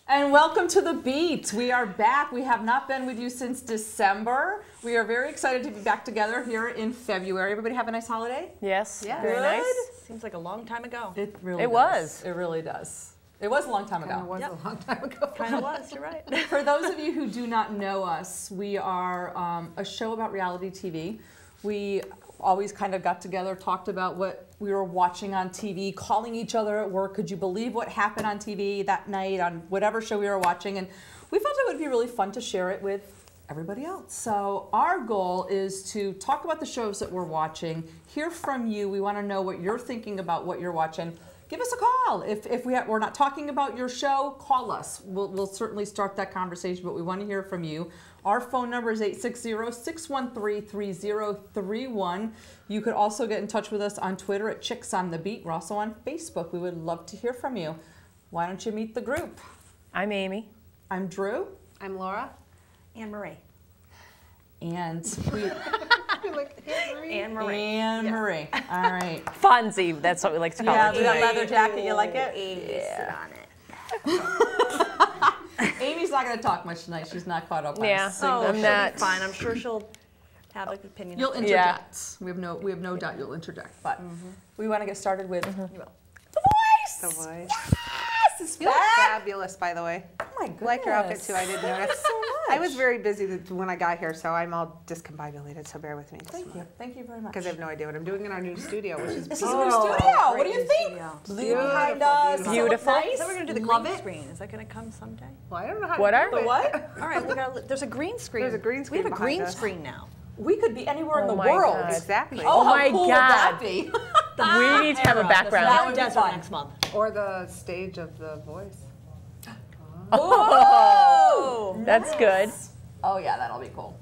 And welcome to The Beat. We are back. We have not been with you since December. We are very excited to be back together here in February. Everybody have a nice holiday? Yes. Yeah. Very nice. Seems like a long time ago. It really It was. It really does. It was a long time ago. Kind of was a long time ago. Kind of was, you're right. For those of you who do not know us, we are a show about reality TV. We always kind of got together, talked about what we were watching on TV, calling each other at work. Could you believe what happened on TV that night on whatever show we were watching? And we felt it would be really fun to share it with everybody else. So our goal is to talk about the shows that we're watching, hear from you. We want to know what you're thinking about what you're watching. Give us a call. If we're not talking about your show, call us. We'll certainly start that conversation, but we want to hear from you. Our phone number is 860-613-3031. You could also get in touch with us on Twitter at Chicks on the Beat. We're also on Facebook. We would love to hear from you. Why don't you meet the group? I'm Amy. I'm Drew. I'm Laura. Anne Marie. And we... Anne Marie. Anne Marie. All right. Fonzie, that's what we like to call Yeah, it. with that leather jacket, you like it? Sit on it. Amy's not going to talk much tonight. She's not caught up on Yeah. a single I'm show. not. Fine. I'm sure she'll have an opinion. You'll Yeah. interject. We have no doubt you'll interject. But we want to get started with You will. The Voice. The Voice. Yes, it's You look back. fabulous, by the way. Oh my goodness. I like your outfit too. I didn't notice. Thanks so much. I was very busy when I got here, so I'm all discombobulated. So bear with me. Thank you. Thank you very much. Because I have no idea what I'm doing in our new studio, which is This is beautiful. our studio. What do great you new think? studio. Blue behind us. Beautiful. Nice. So we're going to do the Love green it. screen. Is that going to come someday? Well, I don't know how What to are do The it. what? All right. There's a green screen. There's a green screen We have a behind green us. screen now. We could be anywhere in Oh the my world. God. Exactly. Oh, how my cool God. would that be? We need to have a background. That would be Desert fun. next month. Or the stage of The Voice. Oh, That's good. Oh yeah, that'll be cool.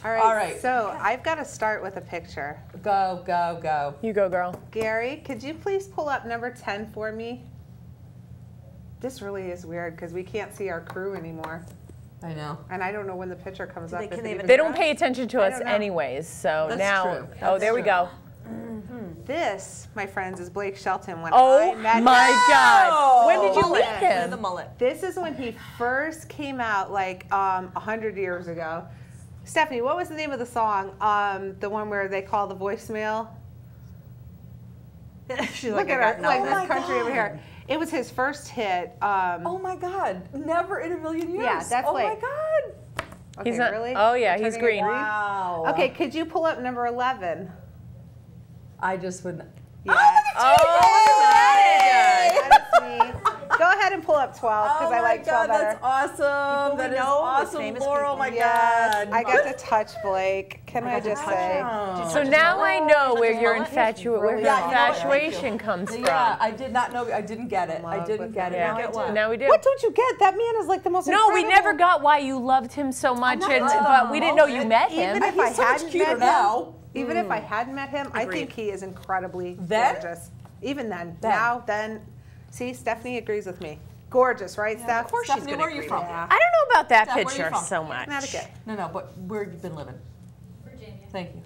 All right. All right. So I've got to start with a picture. Go, go, go. You go, girl. Gary, could you please pull up number 10 for me? This really is weird because we can't see our crew anymore. I know. And I don't know when the picture comes up. they- if can it they even even- They don't does. pay attention to I us don't know. anyways, so That's now. true. Oh, That's there we true. go. This, my friends, is Blake Shelton when Oh I met my him. God. When did you Mullet. meet him? The mullet. This is when he first came out, like 100 years ago. Stephanie, what was the name of the song? The one where they call the voicemail? She's Look like, at I got her, no. like Oh this my country over God. here. It was his first hit. Oh my God! Never in a million years. Yeah, that's oh like- my God! Okay, He's not- really? oh, yeah, We're he's turning it green. Wow. Okay, could you pull up number 11? I just wouldn't. Yeah. Oh, That is me. Go ahead and pull up 12 because Oh I my like 12 God, better. that's awesome. People That we is know, with awesome, famous Laura. Oh people. my Yes, God. I got to touch Blake. Can I got to just touch say? him. Wow. So now I know where your mullet? where Yeah, her you know what? infatuation comes from. Yeah, I did not know. I didn't get it. I Love didn't with get it. him. Now I Get do. what? Now we do. What don't you get? That man is like the most No, we incredible- never got why you loved him so much, not and into the but we didn't know you moment. met him. Even if He's I so much hadn't cuter met him, now. even if I hadn't met him, I Agreed. think he is incredibly Then? gorgeous. Even then. Then. Now, then. See, Stephanie agrees with me. Gorgeous, right, Steph? Of course she's Stephanie, gonna where are you agree. from? Yeah. I don't know about that Steph, where you picture from? so much. Connecticut. No, but where have you been living? Virginia. Thank you.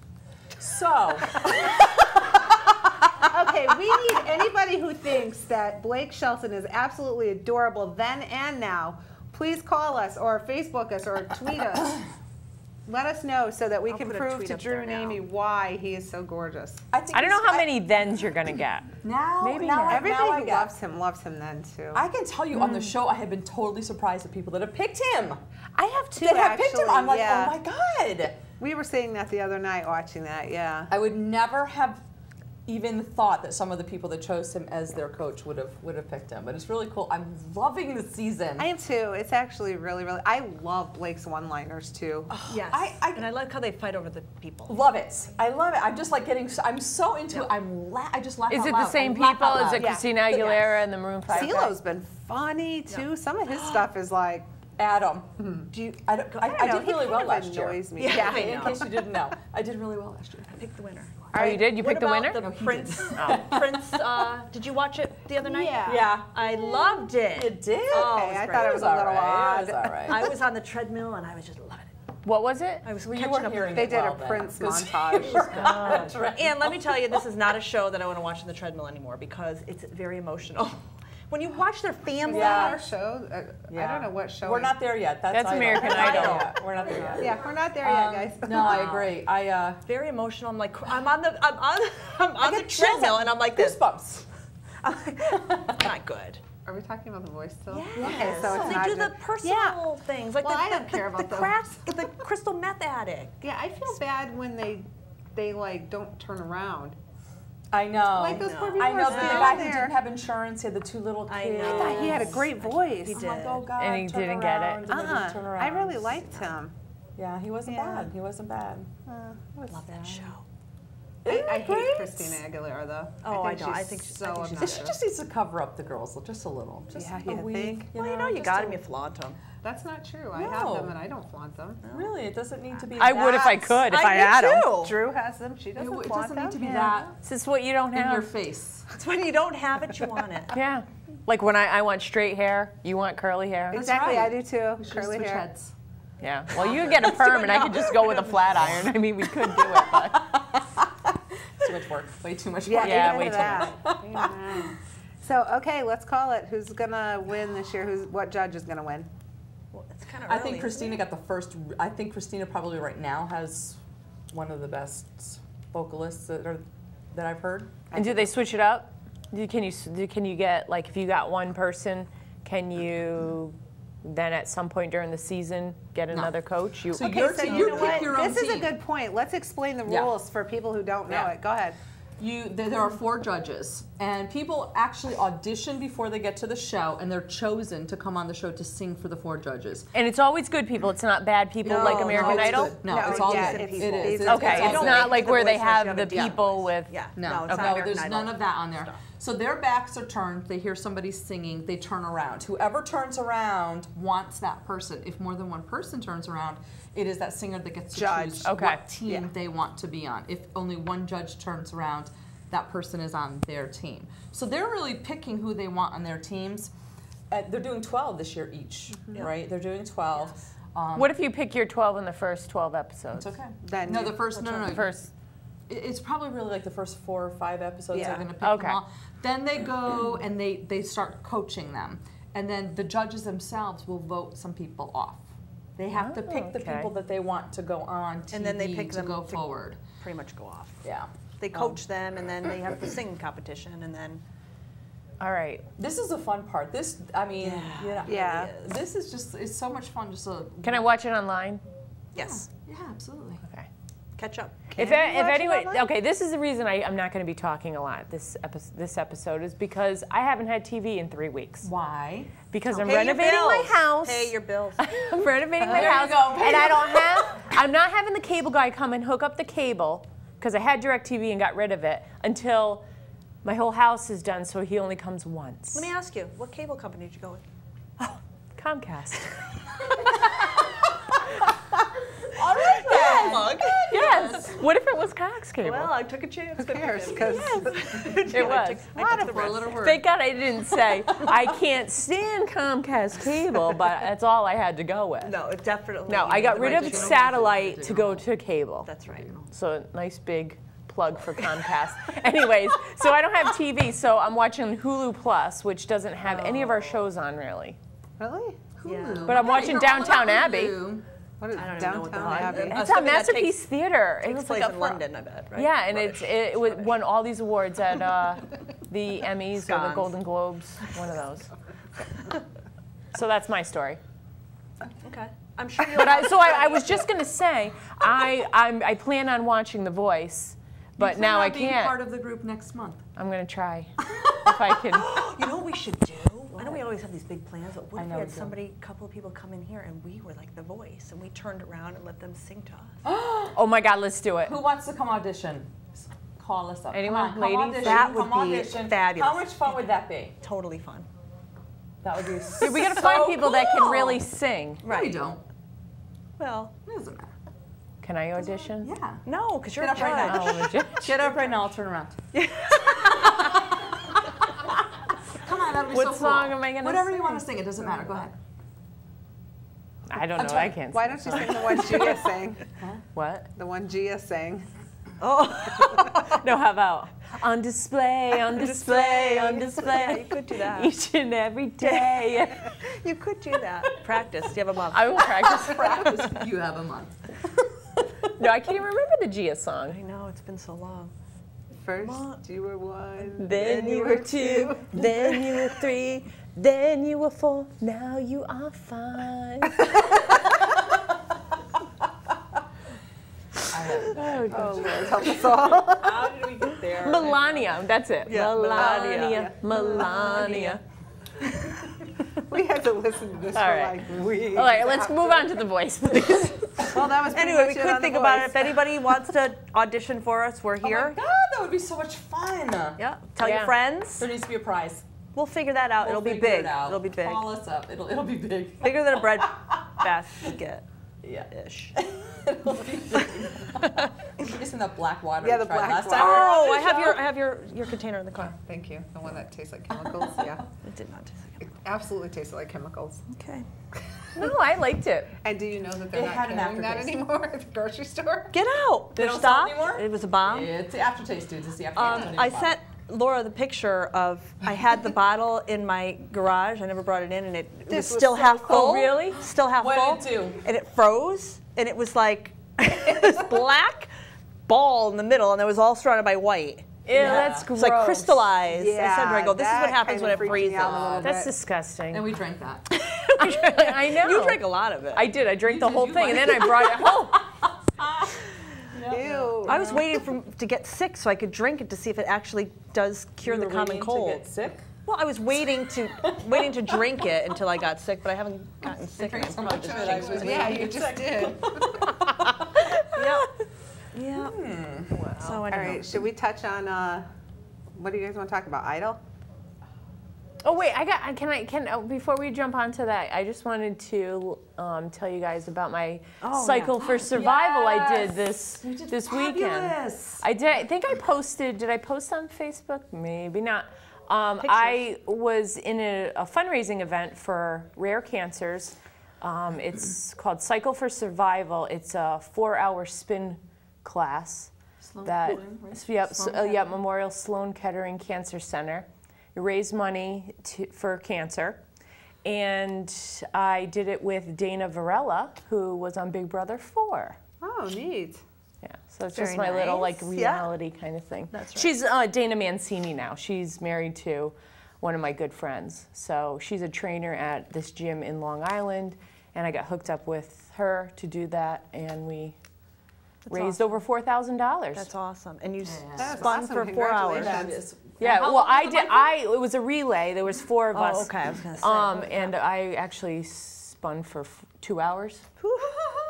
So, Okay, we need anybody who thinks that Blake Shelton is absolutely adorable then and now. Please call us or Facebook us or tweet us. Let us know so that we I'll can put a prove tweet to up Drew there and now. Amy why he is so gorgeous. think I don't know he's- how many thens you're gonna get. Now, Maybe now, not. now Everybody I who get. loves him then too. I can tell you on the show, I have been totally surprised at people that have picked him. I have two That have actually. picked him. I'm like, yeah. oh my God. We were saying that the other night watching that, yeah. I would never have even thought that some of the people that chose him as their coach would have picked him. But it's really cool. I'm loving the season. I am too. It's actually really, really. I love Blake's one-liners too. Yes. I- and I like how they fight over the people. love it. I love it. I'm just like getting. I'm so into it. I just laugh. Is out it loud. the same I laugh people? out Is it loud. Christina Yeah. Aguilera and the Maroon 5? CeeLo's been funny too. Some of his stuff is like, Adam? Do you? I know, did he really kind well of last year. annoys me. Yeah, I In know. case you didn't know, I did really well last year. I picked the winner. Oh, you did? You picked the What winner? about the Prince? Prince, did you watch it the other night? Yeah. Yeah. I loved it. It did. Oh, Okay, it was I great. thought it was a little It odd. was all right. I was on the treadmill and I was just loving it. What was it? I was Well, you catching weren't up. hearing They it did well a then, Prince 'cause montage. you were on the treadmill. And let me tell you, this is not a show that I want to watch on the treadmill anymore because it's very emotional. when you watch their family. Yeah. Our show, I don't know what show. We're not there yet. That's American Idol. Yeah, we're not there yet. Yeah, we're not there yet, guys. No, I agree. Very emotional. I'm like, I'm on the get chills treadmill, and I'm like this. Goosebumps. Not good. Are we talking about The Voice still? Yeah. Okay, so it's they not do the good. personal things, like Well, I the don't care about the those. crack, the crystal meth addict. Yeah, I feel bad when they like don't turn around. I know. Like those poor people I know. are The still guy out who there. didn't have insurance, he had the 2 little kids. I know. I thought he had a great voice. He I'm did. like, oh God, And he turn didn't get it. around, and then he turned around. I really liked him. Yeah, he wasn't bad. He wasn't bad. Love that show. I hate Christina Aguilera though. Oh, I know. She's I think so she's obnoxious. She just needs to cover up the girls just a little. Just Yeah, a you week. think? Well, you know, you just got a- him, you flaunt him. That's not true. I No. have them and I don't flaunt them. Really, it doesn't need to be. I would if I that- could, if I would had them. too. Drew has them. She doesn't It flaunt doesn't them. need to be that This is what you don't in your have. face. It's when you don't have it, you want it. Yeah. Like when I want straight hair, you want curly hair. Exactly, right. I do too. We should Curly switch hair. heads. Yeah. Well, you get a perm and I could just go with a flat iron. I mean, we could do it, but Too much work. Way too much work. Yeah, amen way to too that. Amen. So okay, let's call it. Who's gonna win this year? What judge is gonna win? Well, it's kind of I think Christina got the first. I think Christina probably right now has one of the best vocalists that I've heard. And do they switch it up? Can you get, like, if you got one person, can you then at some point during the season get another coach? So Okay, your so team, you you know pick what? your own This is a team. good point. Let's explain the Yeah. rules for people who don't know Yeah. it. Go ahead. There are 4 judges, and people actually audition before they get to the show, and they're chosen to come on the show to sing for the 4 judges. And it's always good people. It's not bad people No, like no, American it's Idol. good. No, No, it's all yeah, good. it's- It is. these- Okay, all it's good. not like the where they voice unless have you the have a Dion people voice. with. Yeah. No, it's not no, American there's Idol. none of that on there. So their backs are turned, they hear somebody singing, they turn around. Whoever turns around wants that person. If more than one person turns around, it is that singer that gets to Judge. choose Okay. what team Yeah. they want to be on. If only one judge turns around, that person is on their team. So they're really picking who they want on their teams. They're doing 12 this year each, right? They're doing 12. What if you pick your 12 in the first 12 episodes? It's okay. Then no, you- the first, no. The first. It's probably really like the first 4 or 5 episodes Yeah. are going to pick Okay. them all. Then they go and they start coaching them. And then the judges themselves will vote some people off. They have to pick the okay. people that they want to go on TV And then they pick to them go to- forward. Pretty much go off. Yeah. They coach them, and then they have the singing competition, and then All right. This is the fun part. This, I mean, Yeah. you know, Yeah. this is just, it's so much fun just to. Can I watch it online? yes, Yeah, absolutely. Okay. catch up. If you watch it anyone, online? okay, this is the reason I'm not going to be talking a lot this episode is because I haven't had TV in 3 weeks Why? because I'm Pay your renovating my bills. house. Pay your bills. I'm renovating my There you house, go. Pay and I your- don't have. I'm not having the cable guy come and hook up the cable because I had DirecTV and got rid of it until my whole house is done. So he only comes once. Let me ask you, what cable company did you go with? Comcast. All right then. Mug. Yes. What if it was Cox Cable? Well, I took a chance. Who cares? Because it was. a lot of words. Little word. Thank God I didn't say I can't stand Comcast Cable, but that's all I had to go with. No, it definitely. No, I got rid of satellite to go to cable. That's right. So nice big plug for Comcast. Anyways, so I don't have TV, so I'm watching Hulu Plus, which doesn't have any of our shows on really. Really? Hulu. But I'm watching you're all about Downtown Abbey. Hulu. What is I don't even know what the Downtown hell Abbey? it is. It's Something on that Masterpiece Theater. It Takes was place like in a London, I bet, right? Yeah, and Rubbish. it won all these awards at the Emmys or the Scones. Golden Globes, one of those. So that's my story. Okay. I'm sure you'll. But I was just gonna say I plan on watching The Voice, but You now plan I on being can't. part of the group next month. I'm gonna try if I can. You know what we should do? I know we always have these big plans, but what I if know we had we do. somebody, a couple of people come in here and we were like the voice and we turned around and let them sing to us? Oh my God, let's do it. Who wants to come audition? Call us up. Anyone? Come Ladies? audition. That would come be audition. fabulous. How much fun would that be? Totally fun. That would be We gotta so find people that can cool. really sing. No, you don't. Well, It doesn't matter. Can I audition? Yeah. no, because you're Get a up right judge. now. Oh, legit. Get up right now. I'll turn around. Come on, that'll be What so cool. song am I gonna Whatever you sing? want to sing, it doesn't matter. Go ahead. I don't know. I can't. Why don't you sing the one Gia sang? What? The one Gia sang. Oh, No, how about? On display, on display, on display. Yeah, you could do that. Each and every day. You could do that. Practice. You have a month. I will practice. Practice. You have a month. No, I can't even remember the Gia song. I know, it's been so long. First you were one, Then you were two, then you were three, then you were four, now you are five. Oh, Lord, help us all. How did we get there? Melania, that's it. Yeah, Melania, Melania. We had to listen to this All for right. like weeks. All right, let's move on to The Voice, please. Well, that was pretty Anyway, we much it could on think The about it. Voice. If anybody wants to audition for us, we're Oh my here. God, that would be so much fun. Yeah. Tell Yeah. your friends. There needs to be a prize. We'll figure that out. We'll It'll be figure big. it out. It'll be big. Call us up. It'll be big. Bigger than a bread basket. Yeah. Ish. It'll be big. Give me some of that black water Yeah, we the tried black last water. time. we were on Oh, the I have show. your container in the car. Thank you. The one that tastes like chemicals. Yeah. It did not taste like It absolutely tasted like chemicals. it. Okay. No, I liked it. And do you know that they're It not had an carrying that aftertaste. anymore at the grocery store? Get out. They They're don't sell it stopped. anymore? It was a bomb. It's the aftertaste, dudes. It's the aftertaste. I sent Laura the picture of, I had the bottle in my garage. I never brought it in, and it was This was still so half cool. full. Oh, really? Still half What full. did it do? And it froze, and it was like this black ball in the middle, and it was all surrounded by white. Ew, that's gross. It's like crystallized. I said to her, I go, this is that what happens kind when of it freaked me freezes. out a little That's bit. disgusting. And we drank that. I know. You drank a lot of it. I did. I drank the did, whole you thing, and like then I brought it home. Ew. I was waiting to get sick so I could drink it to see if it actually does cure the common cold. To get sick? Well, I was waiting to drink it until I got sick, but I haven't gotten sick. drank and so I'm much just of it, I jinxing was it. Yeah, you just did. Yeah. Yeah. So All right, should we touch on, what do you guys want to talk about, Idol? Oh wait, before we jump onto that, I just wanted to tell you guys about my cycle for survival I did this weekend. Fabulous. I did. I think I posted. Did I post on Facebook? Maybe not. I was in a fundraising event for rare cancers. It's called Cycle for Survival. It's a 4-hour spin class. Memorial Sloan Kettering Cancer Center. You raise money for cancer. And I did it with Dana Varela, who was on Big Brother 4. Oh, neat. Yeah, so it's Very just my little nice. reality kind of thing. That's right. She's Dana Mancini now. She's married to one of my good friends. So she's a trainer at this gym in Long Island, and I got hooked up with her to do that, and we raised over $4,000. That's awesome. And you That's spun awesome. for 4 hours. Congratulations. Yeah, How well, long I was did. the It was a relay. There was 4 of us. Oh, okay. I was gonna say. And I actually spun for 2 hours,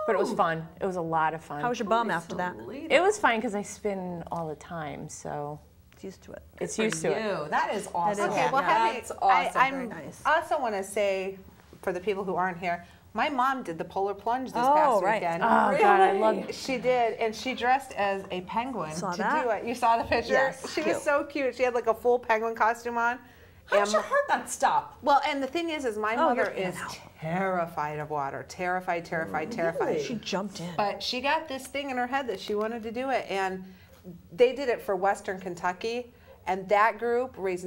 but it was fun. It was a lot of fun. How was your bum after that? It was fine because I spin all the time, so It's used to it. it's used to it. You. That is awesome. is, Okay, well, That's awesome. I'm nice. also want to say, for the people who aren't here, my mom did the polar plunge this Oh, past right. weekend. Oh God, I love it. She did, and she dressed as a penguin Saw to that. do it. You saw the picture? Yes, She cute. was so cute. She had like a full penguin costume on. How And does your heart not stop? well, and the thing is my mother you're is terrified of water. Terrified. She jumped in. But she got this thing in her head that she wanted to do it, and they did it for Western Kentucky, and that group raised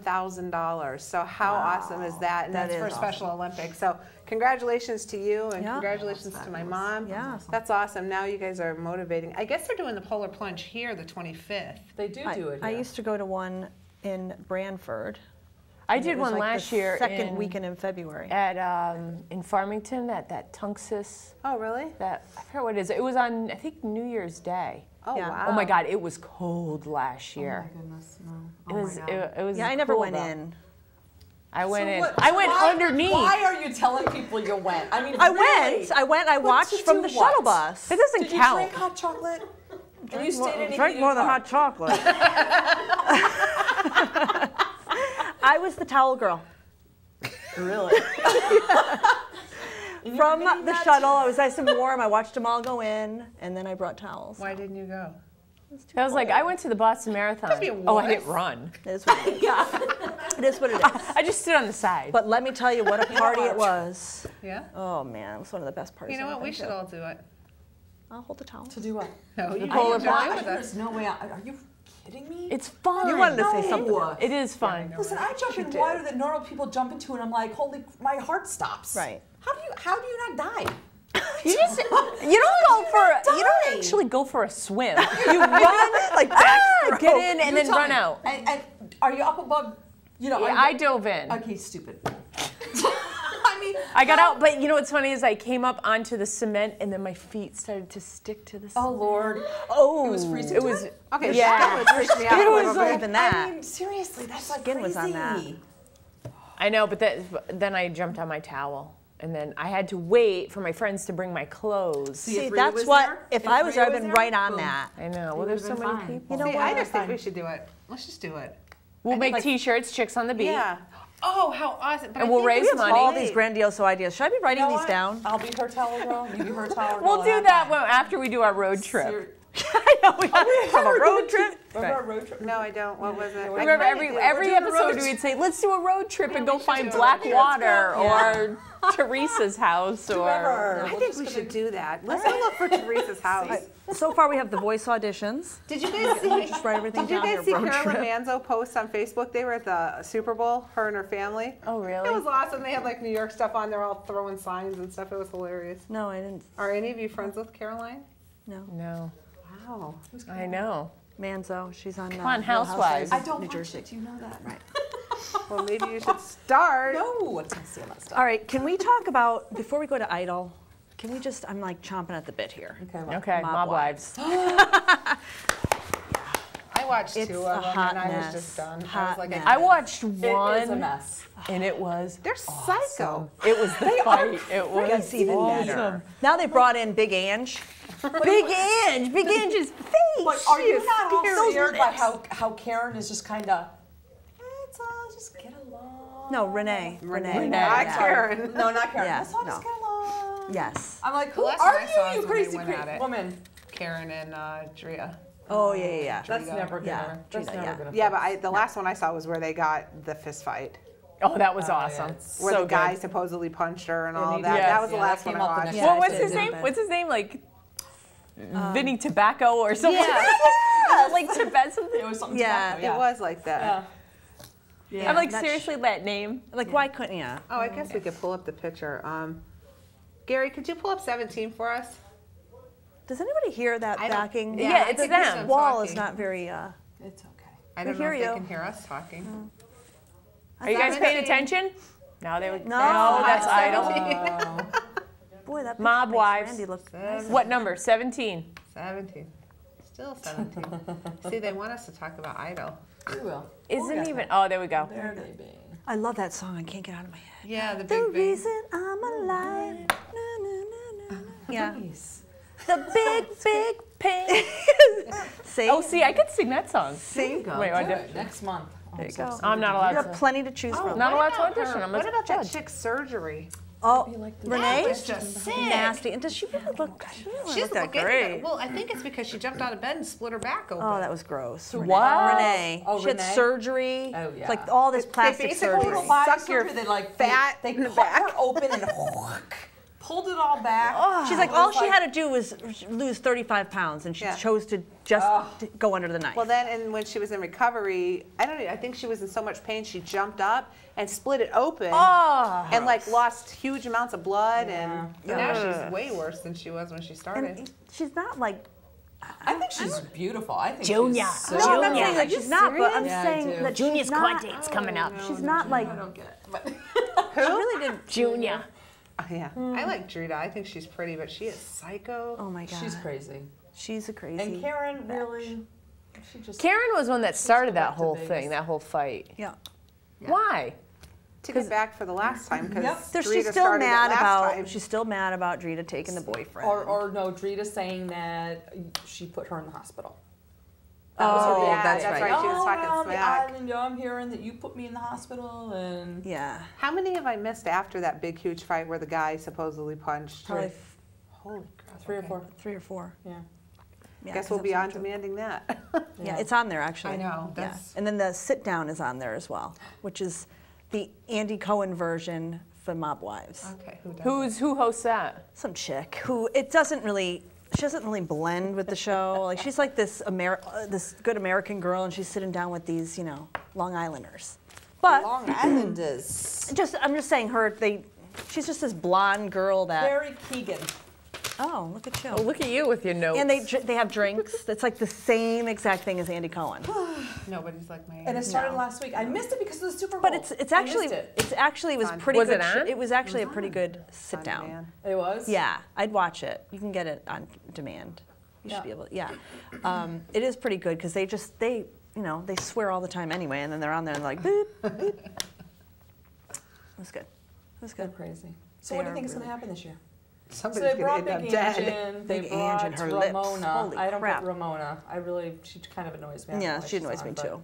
$91,000. So how awesome is that? And That that's for is Special Olympics. So congratulations to you, and Yeah. congratulations to my mom. Yeah. That's awesome. Now you guys are motivating. I guess they're doing the polar plunge here the 25th. They do do it. I here. used to go to one in Branford. I It did was one like last the year second weekend in February. at in Farmington at that Tunxus. Oh, really? That I forget what it is. It was on I think New Year's Day. Oh, Yeah. wow. Oh my God, it was cold last Oh year. my goodness, no. It was it was. Yeah, I never cool, went though. in. I went in. What- I went why- underneath. Why are you telling people you went? I mean, I really? went. I But watched to from do the what? shuttle bus. It doesn't Did you count. drink hot chocolate? And you stayed in a Drink heated more than car? hot chocolate. I was the towel girl. Really? From the shuttle, I was nice and warm. I watched them all go in, and then I brought towels. Why didn't you go? I was like, I went to the Boston Marathon. be a Oh, I wuss. didn't run. It is what it is. It is what it is. I just stood on the side. But let me tell you what a party it was. Yeah? Oh man, it was one of the best parties. You know I've what? We been should to. all do it. I'll hold the towel. To do what? No, you polar can join plunge? with us. There's no way. Are you kidding me? It's fun. You wanted to say something else. It is fun. Listen, I jump in water that normal people jump into, and I'm like, holy, my heart stops. Right. How do you not die? You don't actually go for a swim. You run like get in and then run out. And are you up above? You know, Yeah, I dove in. Okay, stupid. I got out, but you know what's funny is I came up onto the cement and then my feet started to stick to the cement. Oh Lord. Oh, It was freezing. It was. Okay, Yeah. that would freak me out a little bit. Even that. I mean, seriously, that's like Skin crazy. was on that. I know, but then I jumped on my towel. And then I had to wait for my friends to bring my clothes. See, if Rhea that's was what, there, if I was there, I'd Rhea been was there, right on boom. that. I know. Well, there's so many fine. people. You know See, what? I just think we should do it. Let's just do it. We'll make T-shirts, Chicks on the Beat. Yeah. Oh, how awesome. But And I we'll think raise We have money. all these grandiose ideas. Should I be writing You know these what? down? I'll be her towel girl. You be her towel girl. We'll do that after we do our road trip. I know, we have a road trip. Remember our road trip? No, I don't. What was it? Remember, every episode we'd say, let's do a road trip and go find Blackwater or Teresa's house or. Whoever. I think we should do that. Let's go look for Teresa's house. So far, we have the voice auditions. Did you guys see? Just write everything Did you down guys here, see road Carolyn trip. Manzo post on Facebook? They were at the Super Bowl, her and her family. Oh, really? It was awesome. They had like New York stuff on there, all throwing signs and stuff. It was hilarious. No, I didn't. Are any of you friends with Caroline? No. Wow. I know. Manzo, she's on. Come on, Real Housewives. I don't New watch Jersey. it. Do you know that? Right. Well, maybe you should start. No, I can't see all that stuff. All right, can we talk about, before we go to Idol, can we just, I'm like chomping at the bit here. Okay. Well, Okay, Mob Mob Wives. I watched It's two a of them hot and I was mess. just done. I Hot was like, mess. I watched It is a one, mess. and it was. they're psycho. It was the fight. It was It's even awesome. better. Now they brought in Big Ange. Big Ange's face. But are you not all Those scared by lips. how Karen is just kind of, let's all just get along. No, Renee. Renee. Not Yeah. Karen. No, not Karen. Yeah, Let's all just no. get along. Yes. I'm like, who last are one I saw you, is you when they crazy, went at it. woman? Karen and Drea. Oh, yeah. That's never gonna. Yeah, That's Gina, never yeah. gonna. Yeah, but the last one I saw was where they got the fist fight. Oh, that was awesome. Where so the guy good. supposedly punched her and Yeah, all he that. did. That was the Yeah, last that one came I out the watched. next Well, Yeah, what's it his did, name? but- What's his name? Like Vinny Tobacco or something? Yeah. Like Tibet something. It was something. Yeah, tobacco, It was like that. Yeah. I'm like, that's- seriously, that name? Like, why couldn't you? Oh, I guess we could pull up the picture. Gary, could you pull up 17 for us? Does anybody hear that I don't- backing? Yeah, I it's think them. we The should wall talking. is not very, It's okay. I don't know hear if they you. can hear us talking. Are you guys 17. paying attention? No, they would. No, that's Idol. 17. boy, that Mob picture makes Wives. Randy look nice. What number? 17. 17. Still 17. See, they want us to talk about Idol. We will. Isn't even. Oh, there we go. There they be. I love that song. I can't get out of my head. Yeah, the The big bang. reason I'm alive. Na, na, na, na, na. Yeah. Nice. The big pain. See? Oh, see, I could sing that song. See? Go. Wait, I Do do- it next month. There you go. I'm not allowed You have to. plenty to choose from. Not allowed to What about audition. her- I'm a What about that judge. chick's surgery? Oh, like the- Renee? That was just sick. Nasty. And does she really look? She doesn't She's look that looking- great. Well, I think it's because she jumped out of bed and split her back open. Oh, that was gross. Renee. What? Renee. Oh, She had Renee? surgery. Oh, yeah. Like all this They plastic basically surgery. suck your They like fat They in the cut back. her open and pulled it all back. She's like, It all was she had to do was lose 35 pounds, and she Yeah. chose to just go under the knife. Well, then, and when she was in recovery, I think she was in so much pain, she jumped up and split it open. Oh. And like lost huge amounts of blood, and Yeah. now she's way worse than she was when she started. And she's not like. I think she's beautiful. I think Junior. she's so No, I'm not Junior. saying that she's not, but I'm Yeah, I saying do. that Junior's she's not. quad date's coming up. She's not like. I don't get it. But She really didn't. Junior. Oh, yeah, I like Drita. I think she's pretty, but she is psycho. Oh my god. she's crazy. She's a crazy. And Karen really, she just. Karen was one that started that back to whole Vegas. thing, that whole fight. Yeah. Why? To get back for the last time because Yep. She's still mad about. She's still mad about Drita taking the boyfriend. Or no, Drita saying that she put her in the hospital. That was her Oh, big that's thing. right. She was Oh, talking I'm on the smack. island, yo, I'm hearing that you put me in the hospital, and yeah. How many have I missed after that big, huge fight where the guy supposedly punched? Probably Holy crap. 3 or okay. 4. 3 or 4. Yeah. Yeah, Guess 'cause we'll be on that's true. demanding that. Yeah, it's on there actually. I know, Yeah. that's- And then the sit down is on there as well, which is the Andy Cohen version for Mob Wives. Okay, who does Who hosts that? Some chick who it doesn't really. she doesn't really blend with the show. Like she's like this this good American girl, and she's sitting down with these, you know, Long Islanders. But Long Islanders. I'm just saying she's just this blonde girl that. Very Keegan. Oh, look at you. Oh, look at you with your notes. And they have drinks. It's like the same exact thing as Andy Cohen. Nobody's like my. And it started last week. I missed it because of the Super Bowl. But it was pretty Was good. it on? It was actually a pretty good sit down. Man. It was? Yeah, I'd watch it. You can get it on demand. You should be able to. Yeah, it is pretty good because they swear all the time anyway, and then they're on there and like boop boop. That's good. That's They're good. crazy. So what do you think is going to happen this year? So Somebody's they gonna brought end Big up Ange dead. in. They Big brought Ange and her lips. Ramona. Holy I don't crap. get Ramona. She kind of annoys me. I don't know Yeah, why she she's annoys on, me but too.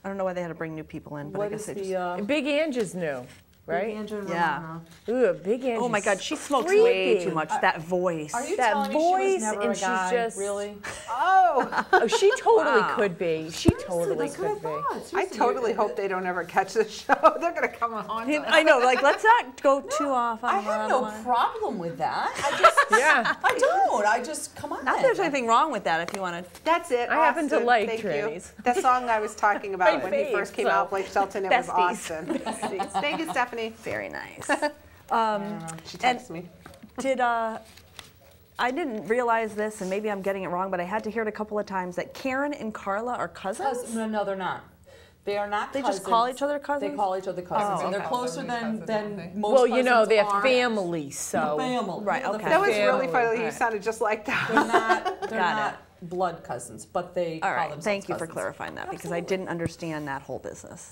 I don't know why they had to bring new people in, but I What guess is they the just. Big Ange is new, right? Big Ange and Yeah. Ramona? Ooh, Big Ange. Oh my is God, she smokes way creepy. too much. That voice. Are you That telling me she voice, was never and a she's guy? just- Really? Oh, Oh, she totally Wow. could be. She totally That's what could be. I thought. I Seriously, totally hope they don't ever catch the show. They're gonna come on. I know, like let's not go too off on I have no one. problem with that. I just, Yeah. I don't. I just, come on. Not that there's anything wrong with that if you want to. That's it. I happen to Austin. like Thank trannies. you. The song I was talking about My when he face, first came so. out, Blake Shelton, it was Besties. Austin. Thank you, Stephanie. Very nice. She texted me. I didn't realize this, and maybe I'm getting it wrong, but I had to hear it a couple of times that Karen and Carla are cousins. No, they're not. They are not They cousins. just call each other cousins? They call each other cousins. Oh, And they're okay. closer than most Well, you know, cousins they're are. family, so. Family. Right, The okay. That was family. really funny. You Alright. sounded just like They're that. not, Got blood cousins, but they All call right, themselves thank you for cousins. clarifying that because I didn't understand that whole business.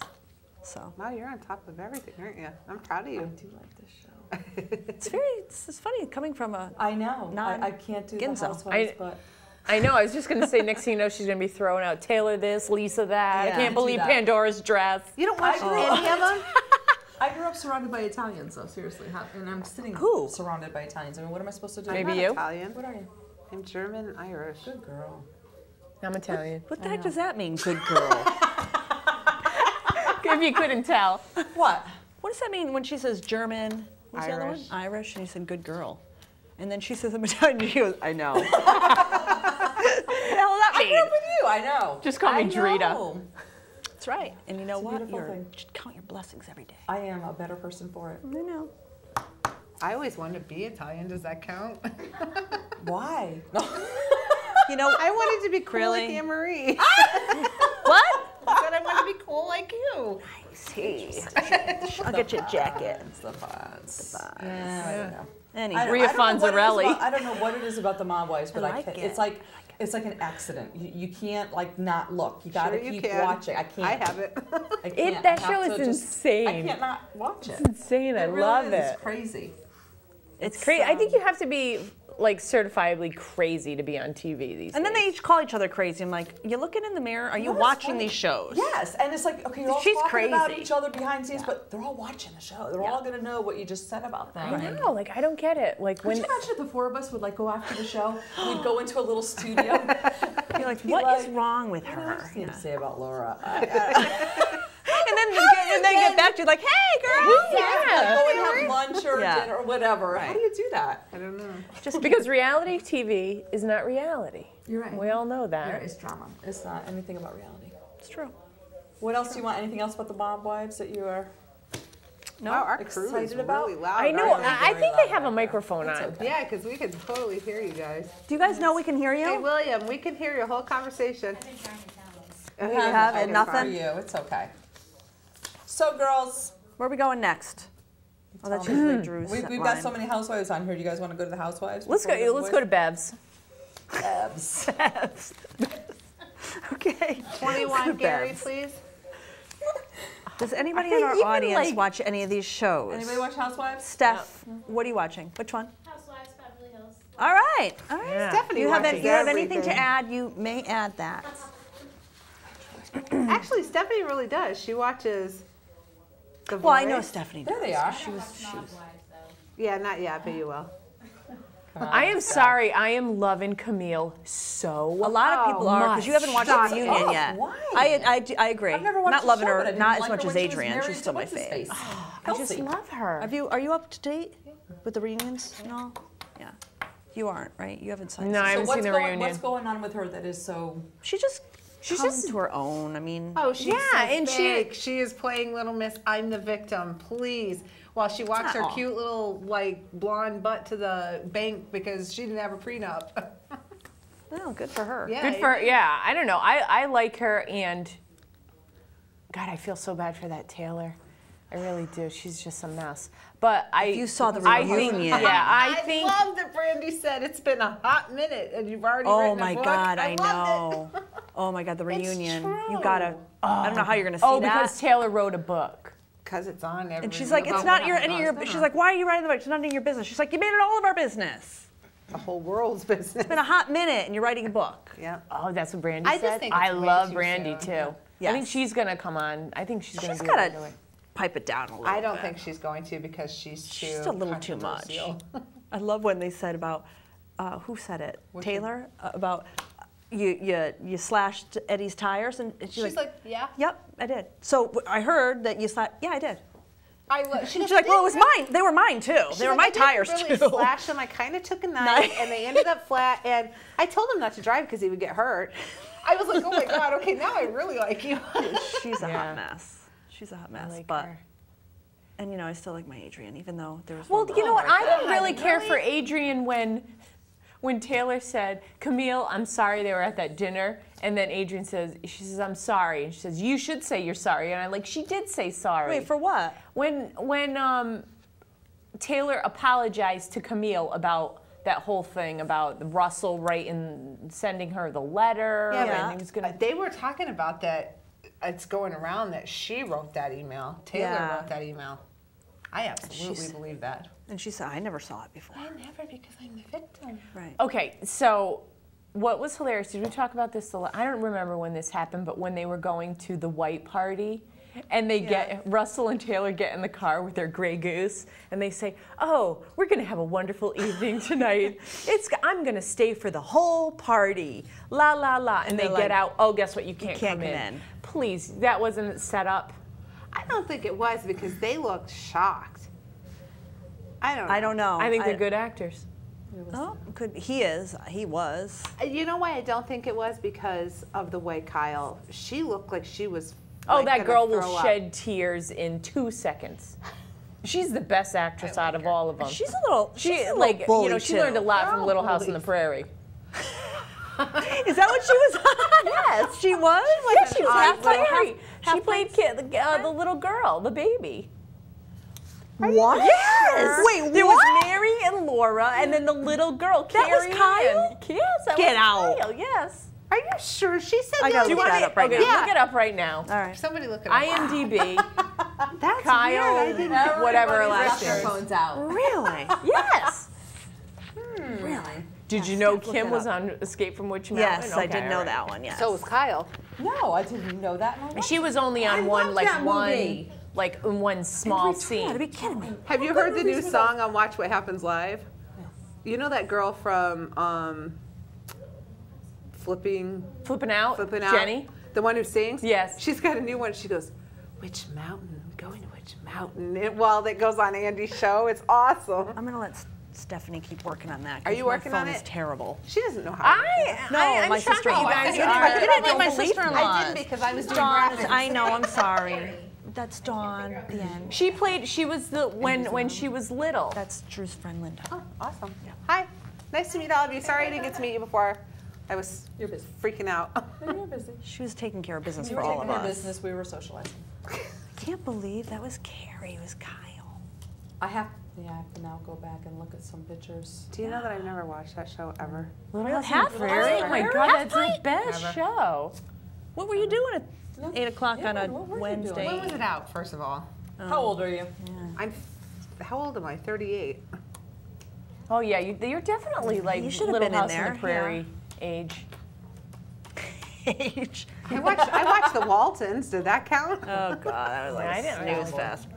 So Wow, you're on top of everything, aren't you? I'm proud of I you. do like this show. it's funny coming from a. I know. Non- I can't do the Ginzo. Housewives, but I know. I was just going to say, next thing you know, she's going to be throwing out Taylor this, Lisa that. Yeah. I can't believe Do that. Pandora's dress. You don't watch any of them? I grew up surrounded by Italians, though, seriously. And I'm sitting Who? surrounded by Italians. I mean, what am I supposed to do? Maybe I'm not you? Italian. What are you? I'm German and Irish. Good girl. I'm Italian. What the heck does that mean, good girl? If you couldn't tell. What? What does that mean when she says German? What's the other one? Irish. Irish, and you said good girl. And then she says I'm Italian, and she goes, I know. What the hell does that I mean? grew up with you. I know. Just call me I Drita. know. That's right. And you know It's a what? beautiful You thing. should count your blessings every day. I am a better person for it. I know. I always wanted to be Italian. Does that count? Why? You know, I wanted to be cool Really? like Anne Marie. what? I said I wanted to be cool like you. See, I'll get you a jacket. It's the vibes. Yeah, I don't know. Anyway, Rhea Fonzarelli. I don't know what it is about the Mob Wives, but I I like can't, it. it's like an accident. You can't like not look. You gotta Sure you keep can. watching. I can't. I have it. I can't. That I have show to is just- insane. I can't not watch it. Insane. I It really love is. it. It's crazy. It's crazy. I think you have to be like certifiably crazy to be on TV these and then days. they each call each other crazy. I'm like, you looking in the mirror? Are you What is watching funny? these shows? Yes, and it's like, okay, you're all She's talking about crazy. each other behind the scenes, but they're all watching the show. They're all gonna know what you just said about them. I know. Like I don't get it. Like Could when you imagine if the four of us would like go after the show? We'd go into a little studio. You're like, what is wrong with I her? just need to say about Laura. And then you get back to like, hey girl. yeah. Go and have lunch or Yeah. dinner or whatever. How do you do that? I don't know. Just Because reality TV is not reality. You're right. We all know that. There is drama. It's not anything about reality. it's true. What else do you want? Anything else about the Mob Wives that you are No, Wow, our crew is excited about? really loud. I know. aren't they? I think they have a microphone on. okay. Yeah, because we can totally hear you guys. do you guys know we can hear Hey, you? William, we can hear your whole conversation. You have I it, can nothing? for you. It's okay. So, girls, Where are we going next? Oh, that's usually Drew's we've got so many housewives on here. Do you guys want to go to the housewives? Let's go. Let's go to Bev's. Bev's. Okay. 21, Gary, Bev's. please. Does anybody I in our even, audience like- watch any of these shows? Anybody watch Housewives? Steph, what are you watching? Which one? Housewives, Beverly Hills. All right. All right. Yeah. Stephanie You have, watches you have anything to everything. add? You may add that. Actually, Stephanie really does. She watches The Voice. Well, I know Stephanie. There they does. are. She was. Housewives, though. Yeah, not yet, but you will. I am sorry. I am loving Camille so. A lot of people are because you haven't watched Shut the reunion up. yet. Why? I agree. I've never watched Not the loving show, her, but I didn't not as like much her as when she was Adrienne. married She's to still my what's-his-face. fave. I just love her. Are you up to date with the reunions and all? Yeah. You aren't, right? You haven't signed. No, I haven't seen the reunion. What's going on with her that is so? She's come to her own. I mean. Oh, she's Yeah, so and fake. She is playing Little Miss. I'm the victim. Please. While she walks her cute little blonde butt to the bank because she didn't have a prenup. Well, good for her. Yeah. Good for yeah. I don't know. I like her, and God, I feel so bad for that Taylor. I really do. She's just a mess. But If you saw the I reunion. think, yeah, I think. I love that Brandy said it's been a hot minute and you've already Oh written my a book. God, I I loved know. Oh my God, the reunion. true. You gotta. I don't know how you're gonna see Oh, that. because Taylor wrote a book. Because it's on every. And she's like, it's not any of your. She's like, why are you writing the book? It's not any of your business. She's like, you made it all of our business. the whole world's business. It's been a hot minute, and you're writing a book. Yeah. Oh, that's what Brandy I said? just think it's I way love too Brandy, soon. too. Yeah. I think she's going to come on. I think she's going She's to do it right gotta away. pipe it down a little. I don't bit. think she's going to because she's too. She's a little too much. controversial. I love when they said about who said it? Taylor about you slashed Eddie's tires, and She's like, yeah. yep, I did. So I heard that you slashed. Yeah, I did. She's She's like, well, it was mine. They were mine too. They were my tires I didn't really too. slash them. I kind of took a knife, and they ended up flat. And I told him not to drive because he would get hurt. I was like, oh my God, okay, now I really like you. She's a Yeah. hot mess. She's a hot mess. like but her. and you know, I still like my Adrian, even though there was. Well, one you know what? I didn't God, really care really? for Adrian when Taylor said, Camille, I'm sorry they were at that dinner. And then Adrian says, she says, I'm sorry. And she says, you should say you're sorry. And I'm like, she did say sorry. Wait, for what? When Taylor apologized to Camille about that whole thing about Russell sending her the letter. Yeah. And he was gonna. They were talking about that. It's going around that she wrote that email. Taylor Yeah. wrote that email. I absolutely believe that. And she said, I never saw it before. I never, because I'm the victim. Right. Okay, so what was hilarious, did we talk about this I don't remember when this happened, but when they were going to the white party, and Russell and Taylor get in the car with their Grey Goose, and they say, oh, we're gonna have a wonderful evening tonight. I'm gonna stay for the whole party, la, la, la. And they they're get like, out, oh, guess what, you can't can't come come in. in. Please, that wasn't set up. I don't think it was because they looked shocked. I don't know. I think they're good actors. Oh, he was. You know why I don't think it was? Because of the way Kyle, she looked like she was. Oh, like, that gonna girl will throw up. shed tears in 2 seconds. She's the best actress out of all of them. She's a little. She's a like, little bully, you know, she too. learned a lot They're from all Little House on the bullies. Prairie. Is that what she was on? Yes, she was. Yes, she was half Little Prairie. half She played the little girl, the baby. What? Yes. Wait, there what? was Mary and Laura, and then the little girl, That was Carrie Kyle? Ann. Yes, that Get was out. Kyle. Yes. Are you sure? She said I the gotta other look day- that up right Okay, now. look it up right now. All right. Somebody look it up. IMDb, That's Kyle, weird. I didn't. whatever her Everybody's last got their name. phones out. Really? Yes. Really? Did you know look Kim it was up. on Escape from Witch Mountain? Yes, I Okay, did know all right. that one. Yes. So was Kyle. No, I didn't know that. She was only on love that movie. in one small You gotta scene. be kidding me. Have you heard the new song on Watch What Happens Live? You know that girl from Flipping Flipping out, Out? Jenny. The one who sings? Yes. She's got a new one. She goes, Witch Mountain, going to Witch Mountain. While that goes on Andy's show. It's awesome. I'm gonna let Stephanie keep working on that. Are you working my on phone is it? terrible. She doesn't know how. I'm my shocked sister- that you Oh, guys I didn't need my believe me. sister-in-law. I didn't because I was doing Dawn, graphics. I know. I'm sorry. That's Dawn. The end. She was the when she was little. That's Drew's friend Linda. Oh, awesome. Hi. Nice to meet all of you. Sorry I didn't get to meet you before. I was freaking out. You're busy. She was taking care of business You for were all taking of care of us. business. We were socializing. I can't believe that was Carrie. It was Kyle. I have to now go back and look at some pictures. Do you know that I've never watched that show ever? Little Half Prairie? Oh my Prairie? God, Half that's the best Never. show. What were you doing at 8 o'clock Yeah, on a what were you doing? Wednesday? When was it out, first of all? How old are you? How old am I? 38. Oh yeah, you're definitely like You should have Little been in House there, on the Prairie age. Age. I watched the Waltons. Did that count? Oh God, that was like I a didn't snooze know. fest.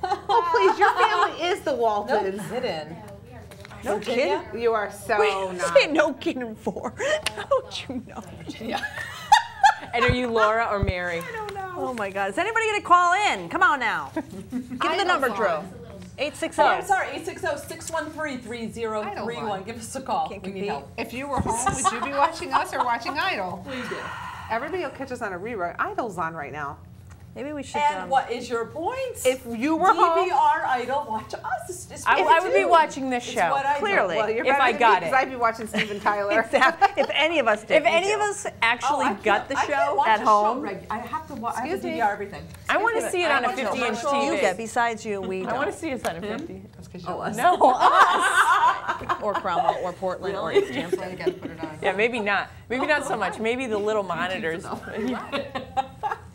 Oh, please, your family is the Waltons. Hidden. No kidding. You are so not. Say no kidding for. Don't you know? And are you Laura or Mary? Oh my God, is anybody gonna call in? Come on now. Give me the number, Drew. 860. Oh, I'm sorry, 860-613-3031. Give us a call. Can't We need compete. help. If you were home, would you be watching us or watching Idol? We do. Everybody will catch us on a rerun. Idol's on right now. Maybe we should. And what is your point? If you were home, DVR Idol, watch us. It's I would be watching this It's show. what I do. Clearly. well, you're If better I than got me, it. 'cause I'd be watching Steven Tyler. If any of us did. If any of us actually got the I can't show watch at a home. show I have to watch. I have to Excuse me. DVR everything. I want to see it on a I want to 50-inch know. TV. You get. Besides you, we I want to don't. see us on a 50. That's 'cause you're us. No, us. Or Cromwell, or Portland, or East Hampton. You gotta put it on. Yeah, maybe not. Maybe not so much. Maybe the little monitors.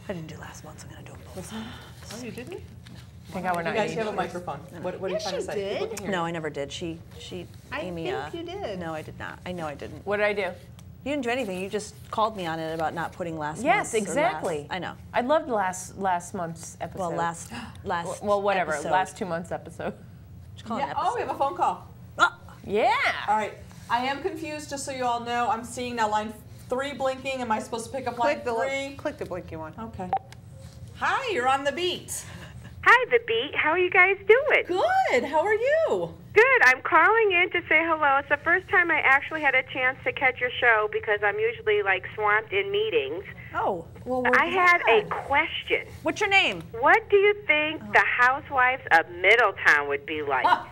I didn't do last month, so I'm gonna do them both. Oh, you didn't? Thank God we're You not guys in have a age. microphone. What are you trying to you say? did. People can hear No, you. I never did. Amy. think you did. No, I did not. I know I didn't. What did I do? You didn't do anything. You just called me on it about not putting last Yes, month's or exactly. last- I know. I loved last month's episode. Well, last. Well, whatever. episode. Last 2 months episode. Just call it an Yeah. Oh, we episode. have a phone call. Ah, Yeah. All right. I am confused, just so you all know. I'm seeing now line 3 blinking. Am I supposed to pick up line 3? Click the blinky one. Okay. Hi, you're on the beat. Hi, The Beat. How are you guys doing? Good. How are you? Good. I'm calling in to say hello. It's the first time I actually had a chance to catch your show because I'm usually like swamped in meetings. Oh, Well, I had a question. what's your name? What do you think the Housewives of Middletown would be like? I'd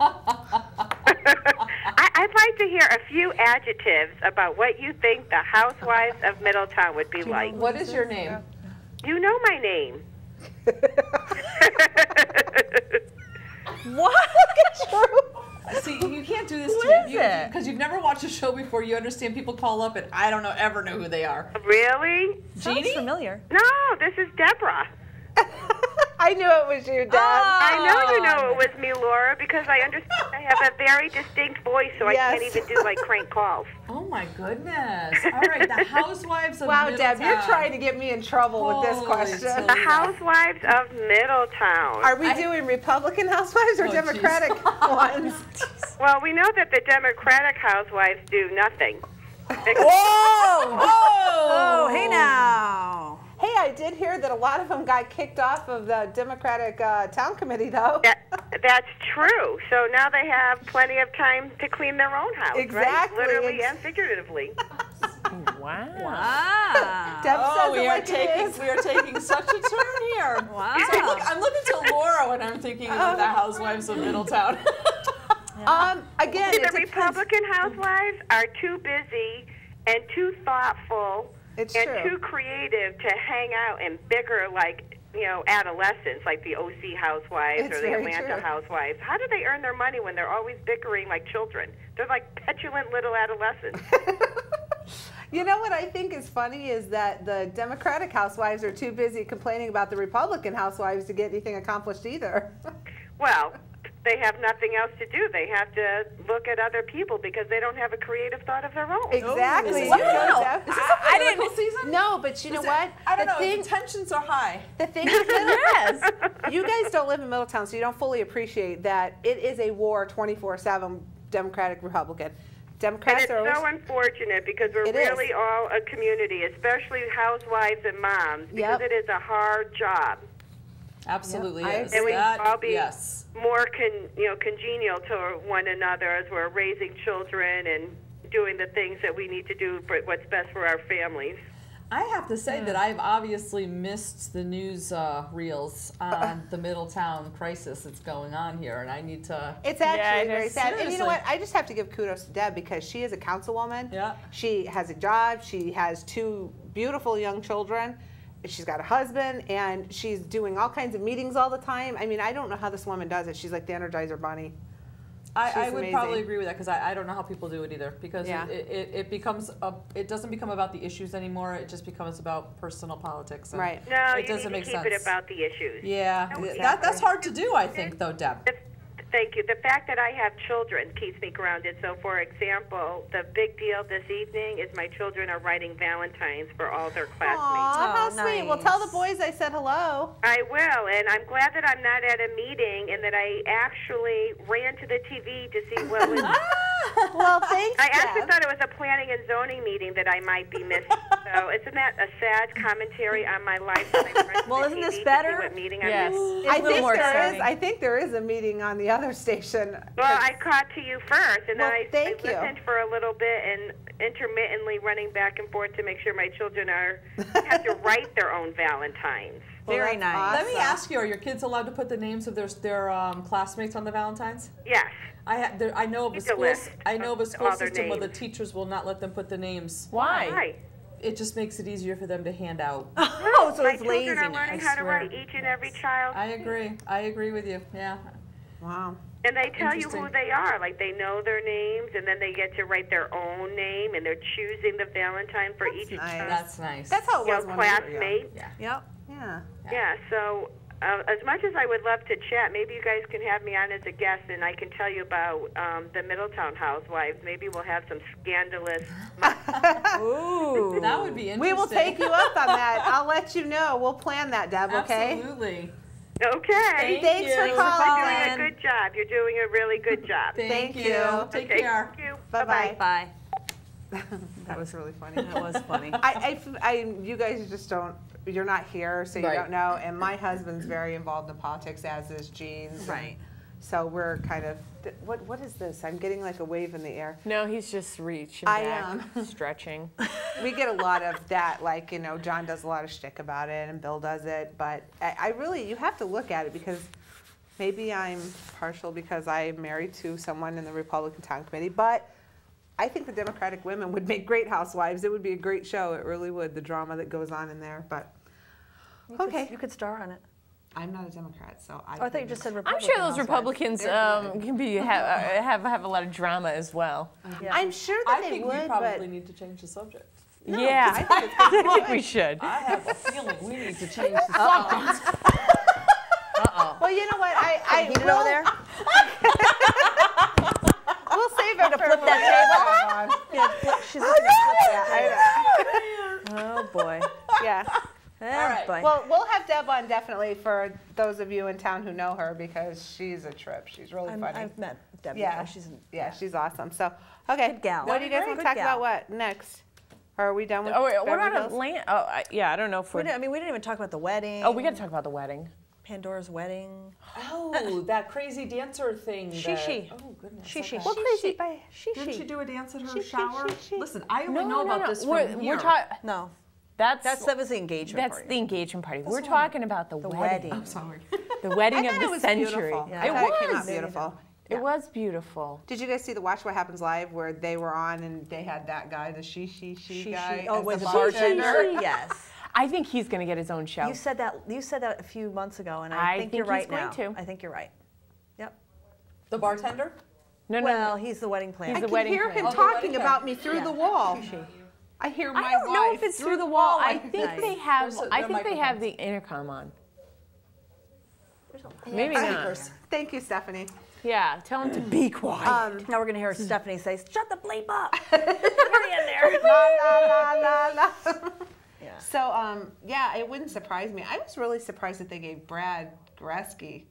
like to hear a few adjectives about what you think the Housewives of Middletown would be like. What is your name? You know my name. What? See, you can't do this Who to me is it? because you've never watched a show before. You understand people call up and I don't ever know who they are. Really? Sounds Jeannie? familiar. No, this is Deborah. I knew it was you, Dad. I know you know it was me, Laura, because I understand I have a very distinct voice, so Yes. I can't even do like crank calls. Oh my goodness. All right, the Housewives of Wow, Middletown. Deb, you're trying to get me in trouble with this Holy question. Toledo. The Housewives of Middletown. Are we doing Republican housewives or Oh, Democratic ones? Well, we know that the Democratic housewives do nothing. Oh, hey now. Hey, I did hear that a lot of them got kicked off of the Democratic town committee, though. That's true. So now they have plenty of time to clean their own house, Exactly. right? Literally and figuratively. Wow. Ah. Deb says Oh, it like it is. we are taking such a turn here. Wow. So I'm looking to Laura when I'm thinking of the Housewives of Middletown. Again, See, it the depends. Republican housewives are too busy and too thoughtful It's and true. too creative to hang out and bicker like, adolescents, like the OC housewives It's or the very Atlanta true. housewives. How do they earn their money when they're always bickering like children? They're like petulant little adolescents. You know what I think is funny is that the Democratic housewives are too busy complaining about the Republican housewives to get anything accomplished either. Well, they have nothing else to do. They have to look at other people because they don't have a creative thought of their own. Exactly. Is this You a- know, Deb. Is this a political season? No, but you know what? I don't the know. Thing, The tensions are high. the thing is that Yes. you guys don't live in Middletown, so you don't fully appreciate that it is a war 24/7, Democratic, Republican. And Democrats it's are always, so unfortunate because we're It is. really all a community, especially housewives and moms, because Yep. it is a hard job. Absolutely Yep, I is. agree. And we That- all be yes. more congenial to one another as we're raising children and doing the things that we need to do for what's best for our families. I have to say that I've obviously missed the news reels on the Middletown crisis that's going on here, and I need to. it's actually it very is. sad. And you know Seriously. what? I just have to give kudos to Deb because she is a councilwoman. Yeah. She has a job. She has 2 beautiful young children. She's got a husband, and she's doing all kinds of meetings all the time. I mean, I don't know how this woman does it. She's like the Energizer Bunny. I She's would amazing. probably agree with that because I don't know how people do it either because Yeah. it becomes it doesn't become about the issues anymore. It just becomes about personal politics. And Right. No, It you doesn't need make to keep sense. it about the issues. Yeah, No, that's hard to do, I think, though, Deb. Thank you. The fact that I have children keeps me grounded. So, for example, the big deal this evening is my children are writing Valentines for all their classmates. Aw, how Oh, sweet. Well, tell the nice. boys I said hello. I will, and I'm glad that I'm not at a meeting and that I actually ran to the TV to see what was Well, thanks, I actually Deb. thought it was a planning and zoning meeting that I might be missing. So isn't that a sad commentary on my life? Well, isn't this better? What meeting Yes. I'm missing? I a little think more there is. exciting. I think there is a meeting on the other station. Well, I caught to you first, and Well, then I thank you. listened for a little bit and intermittently running back and forth to make sure my children have to write their own Valentines. Very that's nice. Let me ask you: are your kids allowed to put the names of their classmates on the Valentines? Yes. I know of a It's a school. list I know of a of school all their system where the names. teachers will not let them put the names. Why? Right. It just makes it easier for them to hand out. Oh, so My it's children are laziness. learning how to swear. write each and every child. I agree. I agree with you. Yeah. Wow. And they tell you Interesting. who they are. Like, they know their names, and then they get to write their own name, and they're choosing the Valentine for each nice. That's nice. That's how it was when we were young. classmate. Yep. Yeah. Yeah, so as much as I would love to chat, maybe you guys can have me on as a guest, and I can tell you about the Middletown Housewives. Maybe we'll have some scandalous. Ooh. That would be interesting. We will take you up on that. I'll let you know. We'll plan that, Deb, okay? Absolutely. Okay. Thanks for you. You're doing a calling. good job. You're doing a really good job. Thank you. you. Take Okay, care. Thank you. Bye-bye. Bye. That was really funny. That was funny. You guys just don't, you're not here, so you Right. don't know. And my husband's very involved in politics, as is Jean's. Right. So we're kind of, what is this? I'm getting like a wave in the air. No, he's just reaching I back, stretching. We get a lot of that, like, you know, John does a lot of shtick about it and Bill does it, but I really, you have to look at it because maybe I'm partial because I'm married to someone in the Republican Town Committee, but I think the Democratic women would make great housewives. It would be a great show. It really would, the drama that goes on in there, but okay. You could star on it. I'm not a Democrat, so I Oh, I thought you just said I'm Republican. sure those Housewives. Republicans can be have a lot of drama as well. Yeah. I'm sure that I they think would, we probably but need to change the subject. Yeah, I think we should. I have a feeling we need to change the subject. well, you know what? I Heat it over there. We'll save it for flip that table. Yeah, she's looking I Oh boy. know. Yeah. All right. Boy. Well, we'll have Deb on definitely for those of you in town who know her because she's a trip. She's really funny. I've met Debbie. Yeah. She's awesome. So, okay. Good gal. What do you guys want to Good talk gal. about? What next? Or are we done with Oh wait, what Beverly about Hills? Atlanta? Oh, yeah, I don't know if We we're. didn't, we didn't even talk about the wedding. Oh, we got to talk about the wedding. Pandora's wedding. Oh, that crazy dancer thing. Shishi. Oh, goodness. Shishi. okay. What crazy? Didn't she do a dance at her Shishi, shower? shishi. Listen, I only know about this We're, from we're here. talking. No, That was the engagement That's party. the engagement party. We're talking about the wedding. wedding. I'm sorry. The wedding I of thought it the was century. beautiful. Yeah. I It thought it came out was. beautiful. It was beautiful. Did you guys see the Watch What Happens Live where they were on and they had that guy, the she guy? Oh, as was the the bartender? bartender? Yes. I think he's going to get his own show. You said that a few months ago, and I I think think you're he's right going now. to. I think you're right. Yep. The bartender? No, no, Well, no. he's the wedding planner. I the can wedding hear planner. him Oh, the talking wedding about me through Yeah. the wall. I hear my I don't know wife if it's through the wall. I think Nice. they have. There's I their think they have microphones. the intercom on. There's a- Maybe not. Speakers. Thank you, Stephanie. Yeah, tell him to be quiet. Now we're gonna hear Stephanie say, "Shut the bleep up." Hurry in there. La, la, la, la, la. Yeah. So, yeah, it wouldn't surprise me. I was really surprised that they gave Brad Goreski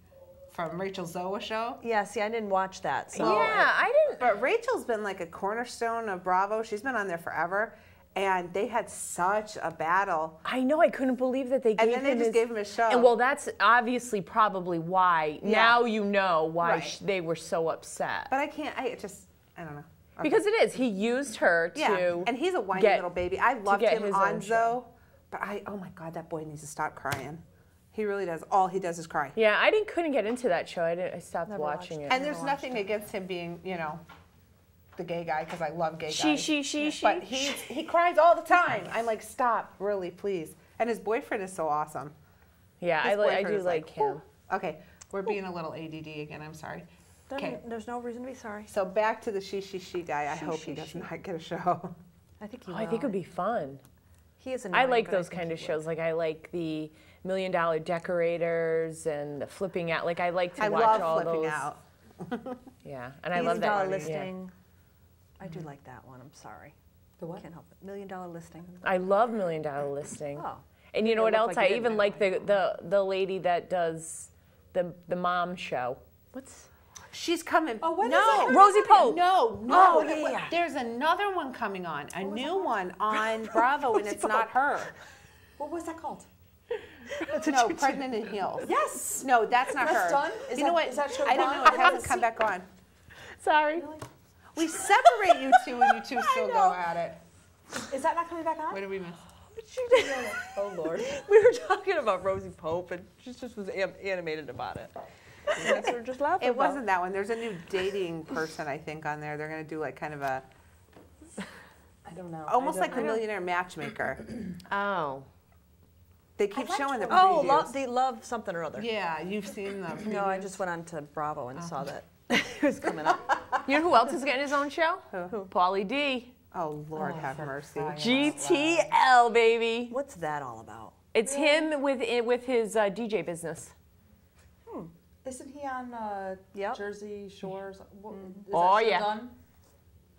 from Rachel Zoa show. Yeah. See, I didn't watch that. So. Yeah, I didn't. But Rachel's been like a cornerstone of Bravo. She's been on there forever. And they had such a battle. I know. I couldn't believe that they gave And then they him just his, gave him his show. And well, that's obviously probably why. Yeah. Now you know why Right. they were so upset. But I can't, I don't know. Okay. Because it is. He used her to. Yeah, and he's a whiny get- little baby. I loved get him his on own show. Zoe, but oh my God, that boy needs to stop crying. He really does. All he does is cry. Yeah, couldn't get into that show. I stopped Never watching watched it. And there's nothing against him being, you know, the gay guy, because I love gay She. guys. But he cries all the time. I'm like, stop, really, please. And his boyfriend is so awesome. Yeah, His I boyfriend do is like him. "Whew." Okay, we're being a little ADD again. I'm sorry. Okay. There's no reason to be sorry. So back to the she guy. I hope he does not get a show. I think he Oh, will. I think it would be fun. He is I annoying, like but those think kind he of would. shows. Like I like the $1 Million Decorators and the flipping out. Like I like to I watch love all flipping those. out. Yeah, and I love that $1 one. listing. I do like that one. I'm sorry. The what? Can't help it. $1 Million listing. I love $1 Million Listing. Oh. And you know They what look else? like I you even didn't like the lady that does the mom show. What's She's coming. Oh, when is no, it? Rosie Pope. No, Oh, no. yeah. There's another one coming on, a new one on Bravo, and it's not her. What was that called? No, Pregnant in Heels. Yes. No, that's not That's her. done? Is You know that- what? is that show I don't done? know. It hasn't come back on. Sorry. We separate you two, and you two still go at it. Is that not coming back on? What did we miss? Oh Lord. We were talking about Rosie Pope, and she just was animated about it. And that's what we're just laughing It about. wasn't that one. There's a new dating person, I think, on there. They're gonna do like kind of a, I don't know. almost like a millionaire matchmaker. Oh. They keep showing the Oh, previews. they love something or other. Yeah, you've seen them. No, I just went on to Bravo and saw that it was coming up. You know who else is getting his own show? Who? Pauly D. Oh, Lord have mercy. GTL, baby. What's that all about? It's him with his DJ business. Isn't he on Yep. Jersey Shores? Is Oh, that show yeah. done?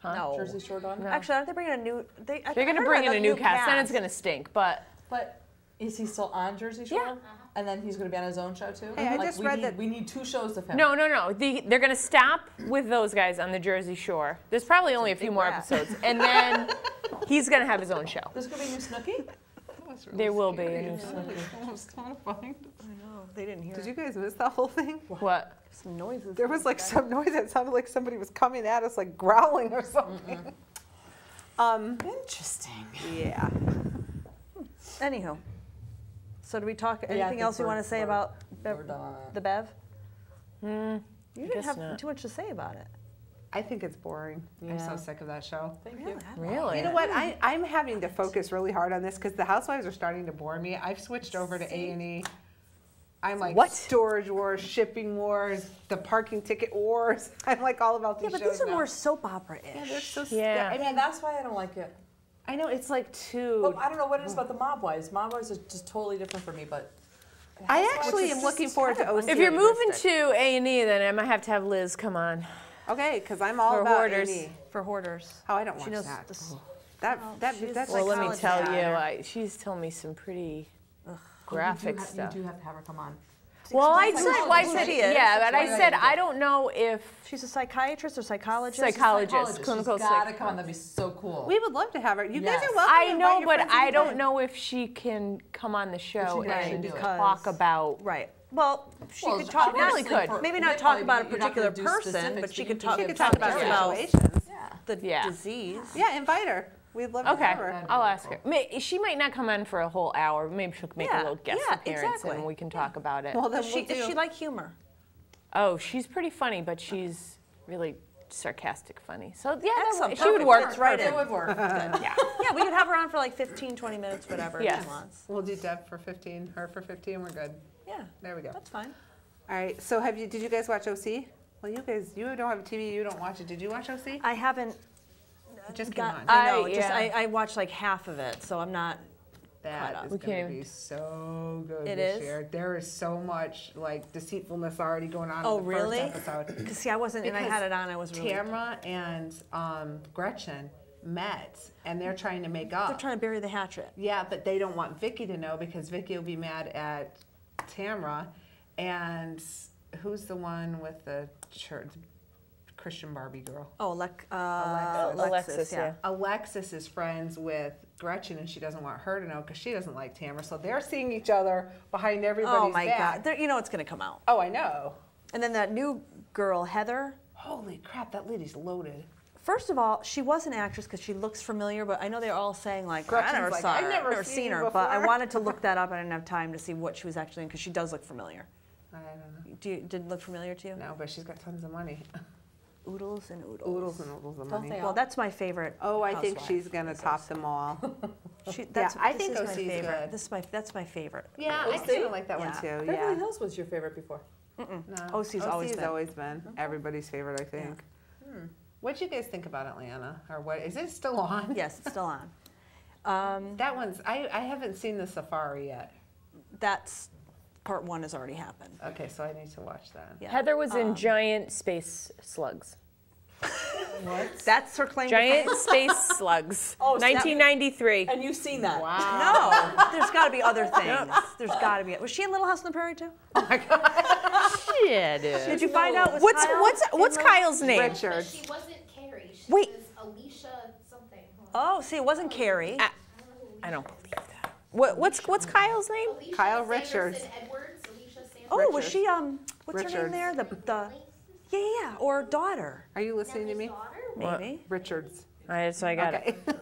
No. Jersey Shore done? Actually, aren't they bringing a new? They're going to bring in a new cast, then it's going to stink. But But is he still on Jersey Shore? Yeah. And then he's going to be on his own show too? Hey, I just read that- we need 2 shows of him. no. They're going to stop with those guys on the Jersey Shore. There's probably only a few more episodes, and then he's going to have his own show. There's going to be a new Snooki? There will be a new. That was kind of funny. I know they didn't hear. Did you guys miss that whole thing? What? Some noises? There was like some noise that sounded like somebody was coming at us, like growling or something. Interesting. Yeah. Anywho, so do we talk? I Anything think else you want to say about we're done on that. the Bev? You didn't guess have not. too much to say about it. I think it's boring. I'm so sick of that show. Thank you. Really? You know what? I'm having to focus really hard on this because the housewives are starting to bore me. I've switched over to A&E. I'm like What? storage wars, shipping wars, the parking ticket wars. I'm like all about these Yeah, but shows these are now. more soap opera-ish. Yeah, they're so. Yeah. I I mean, mean, that's why I don't like it. I know it's like too. But I don't know what it is about the Mob Wives. Mob Wives is just totally different for me, but. I actually am looking forward to OC. If you're moving to A&E, then I might have to have Liz come on. Okay, because I'm all For about hoarders. A&E. For hoarders. Oh, I don't watch She knows that. this- That's Well, like let me college tell dad. you, she's told me some pretty You graphic do stuff. have to have her come on. Well, I months said, ago. well, I Who said, she is. yeah, but I Why said not? I don't know if She's a psychiatrist or psychologist? psychologist, clinical She's gotta psych. come on. That'd be so cool. we would love to have her. You guys Yes. are welcome. I to know, invite your but friends I anytime. don't know if she can come on the show she can and do it. talk about. Right. Well, she Well, could talk. probably obviously could. for- Maybe they not probably- talk about a you're not particular gonna do person, specifics, but she you could can talk. She give could talk about situations. situations. Yeah. the Yeah. disease. Yeah, invite her. We'd love to Okay, have her. I'll ask her. She might not come on for a whole hour. Maybe she'll make a Yeah, little guest yeah, appearance exactly. and we can talk about it. Well, then Does we'll she do. like humor? Oh, she's pretty funny, but she's really sarcastic funny. So yeah, Excellent. she would Perfect. work. Fits right It in. would work. Yeah. Yeah, we could have her on for like 15, 20 minutes, whatever Yes. she wants. We'll do Deb for 15, her for 15. We're good. Yeah, There we go. that's fine. All right. So did you guys watch OC? Well, you don't have a TV. You don't watch it. Did you watch OC? I haven't It just came on. I know. yeah. I watched like half of it, so I'm not. That up. is We going to can't be so good It this is? year. There is so much like deceitfulness already going on Oh, in the really? first episode. Because see, I wasn't, and I had it on. I was really. Tamra and Gretchen met, and they're trying to make up. They're trying to bury the hatchet. Yeah, but they don't want Vicky to know because Vicky will be mad at Tamra. And who's the one with the church, Christian Barbie girl? Oh, Alexis, yeah. Alexis is friends with Gretchen, and she doesn't want her to know because she doesn't like Tamra. So they're seeing each other behind everybody's Oh my back. God! You know it's going to come out. Oh, I know. And then that new girl, Heather. Holy crap, that lady's loaded. First of all, she was an actress because she looks familiar, but I know they're all saying like, Gretchen's I never like, saw "I've her. never I've seen seen you her, but I before." wanted to look that up. I didn't have time to see what she was actually in because she does look familiar. I don't know. Did it look familiar to you? No, but she's got tons of money. Oodles and oodles. Oodles and oodles of Don't money. they Well, that's my favorite. Oh, I think housewife. she's going to top them all. I think this is my OC 's favorite. good. That's my favorite. Yeah, I kind of like that one Yeah. too. Beverly Yeah. Hills was your favorite before. No. OC's always been. everybody's favorite, I think. What do you guys think about Atlanta? Or what? Is it still on? Yes, it's still on. That one's, I haven't seen the Safari yet. That's part 1 has already happened. Okay, so I need to watch that. Yeah. Heather was in Giant Space Slugs. That's her claim. Giant Space Slugs. Oh, so that- 1993. And you've seen that. No, there's got to be other things. There's got to be. Was she in Little House on the Prairie too? Yeah, it is. Did you find out What's Kyle? what's Kyle's name? But Richard. she wasn't Carrie. She Wait. was Alicia something. Hold on. Oh, see, it wasn't Carrie. I don't believe that. What's Kyle's name? Alicia Kyle Sanderson Richards. Edwards. Alicia Sanderson. Oh, was Richards. she what's her name Richards. there? The yeah, or daughter, Are you listening to me? maybe. Richards. All right, so I got it. Okay.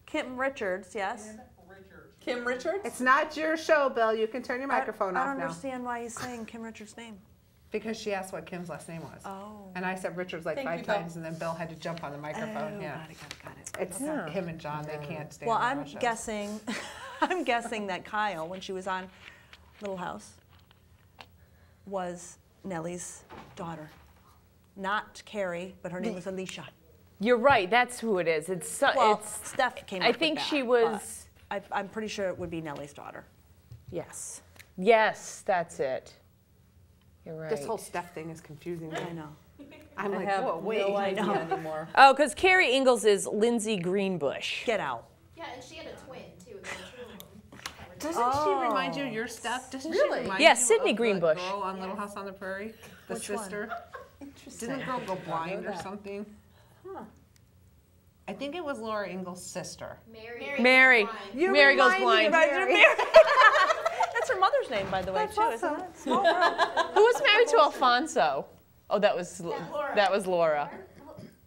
Kim Richards, yes. Kim Richards? It's not your show, Bill. You can turn your microphone I off don't now. understand why he's saying Kim Richards' name. Because she asked what Kim's last name was. Oh. And I said Richards like Thank 5 you, Bill. times, and then Bill had to jump on the microphone. Yeah. Got it. It's him and John. They can't stand Well, on I'm our shows. guessing, I'm guessing that Kyle, when she was on Little House, was Nellie's daughter. Not Carrie, but her name was Alicia. You're right. That's who it is. It's Well, it's. Steph came up I with think that, she was. but I'm pretty sure it would be Nellie's daughter. Yes. Yes, that's it. You're right. This whole Steph thing is confusing me. I know. I'm I like, have whoa, wait. no idea anymore. Oh, because Carrie Ingalls is Lindsay Greenbush. Get out. Yeah, and she had a twin too. There were 2 of them. Doesn't she remind you of your Steph? Doesn't Really? she remind Yeah, you Sydney of Greenbush. the girl on Little House on the Prairie? The Which one? sister? Didn't the girl go blind or something? Huh. I think it was Laura Ingalls' sister. Mary. Mary goes blind. That's her mother's name, by the way, too, isn't it? Small world. Who was married to Alfonso? Oh, that was Laura.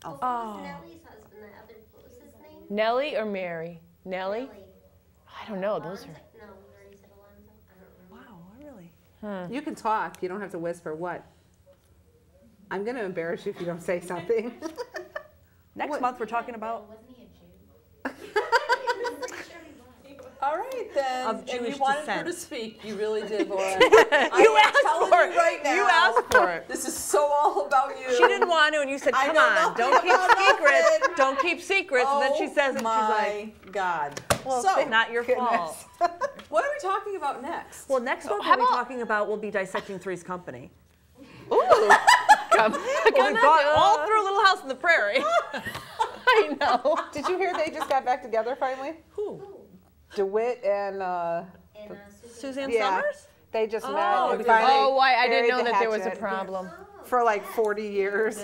Oh. Nellie's husband, the other, what was his name? Nellie or Mary? Nellie? Nellie. I don't know. Those are. No, we already said Alonzo. I don't remember. Wow, really? You can talk. You don't have to whisper. What? I'm going to embarrass you if you don't say something. Next month, we're talking about Wasn't he a Jew? All right then. Of And Jewish you wanted her descent. to speak. You really did, Laura. You I'm asked telling for you it. right now. You asked for it. This is so all about you. She didn't want to, and you said, I "Come know on, nothing don't keep about secrets. nothing." Don't keep secrets." And then she says it, and she's like, my God. "Well, so, it's not your fault." what are we talking about next? Well, next month, How we'll be about- talking about. We'll be dissecting Three's Company. Ooh. Well, we've gone all through Little House on the Prairie. I know. Did you hear they just got back together finally? Who? DeWitt and And Suzanne yeah, Summers? they just met. And did finally Oh, why? I didn't buried know the that there was a hatchet problem. for like 40 years.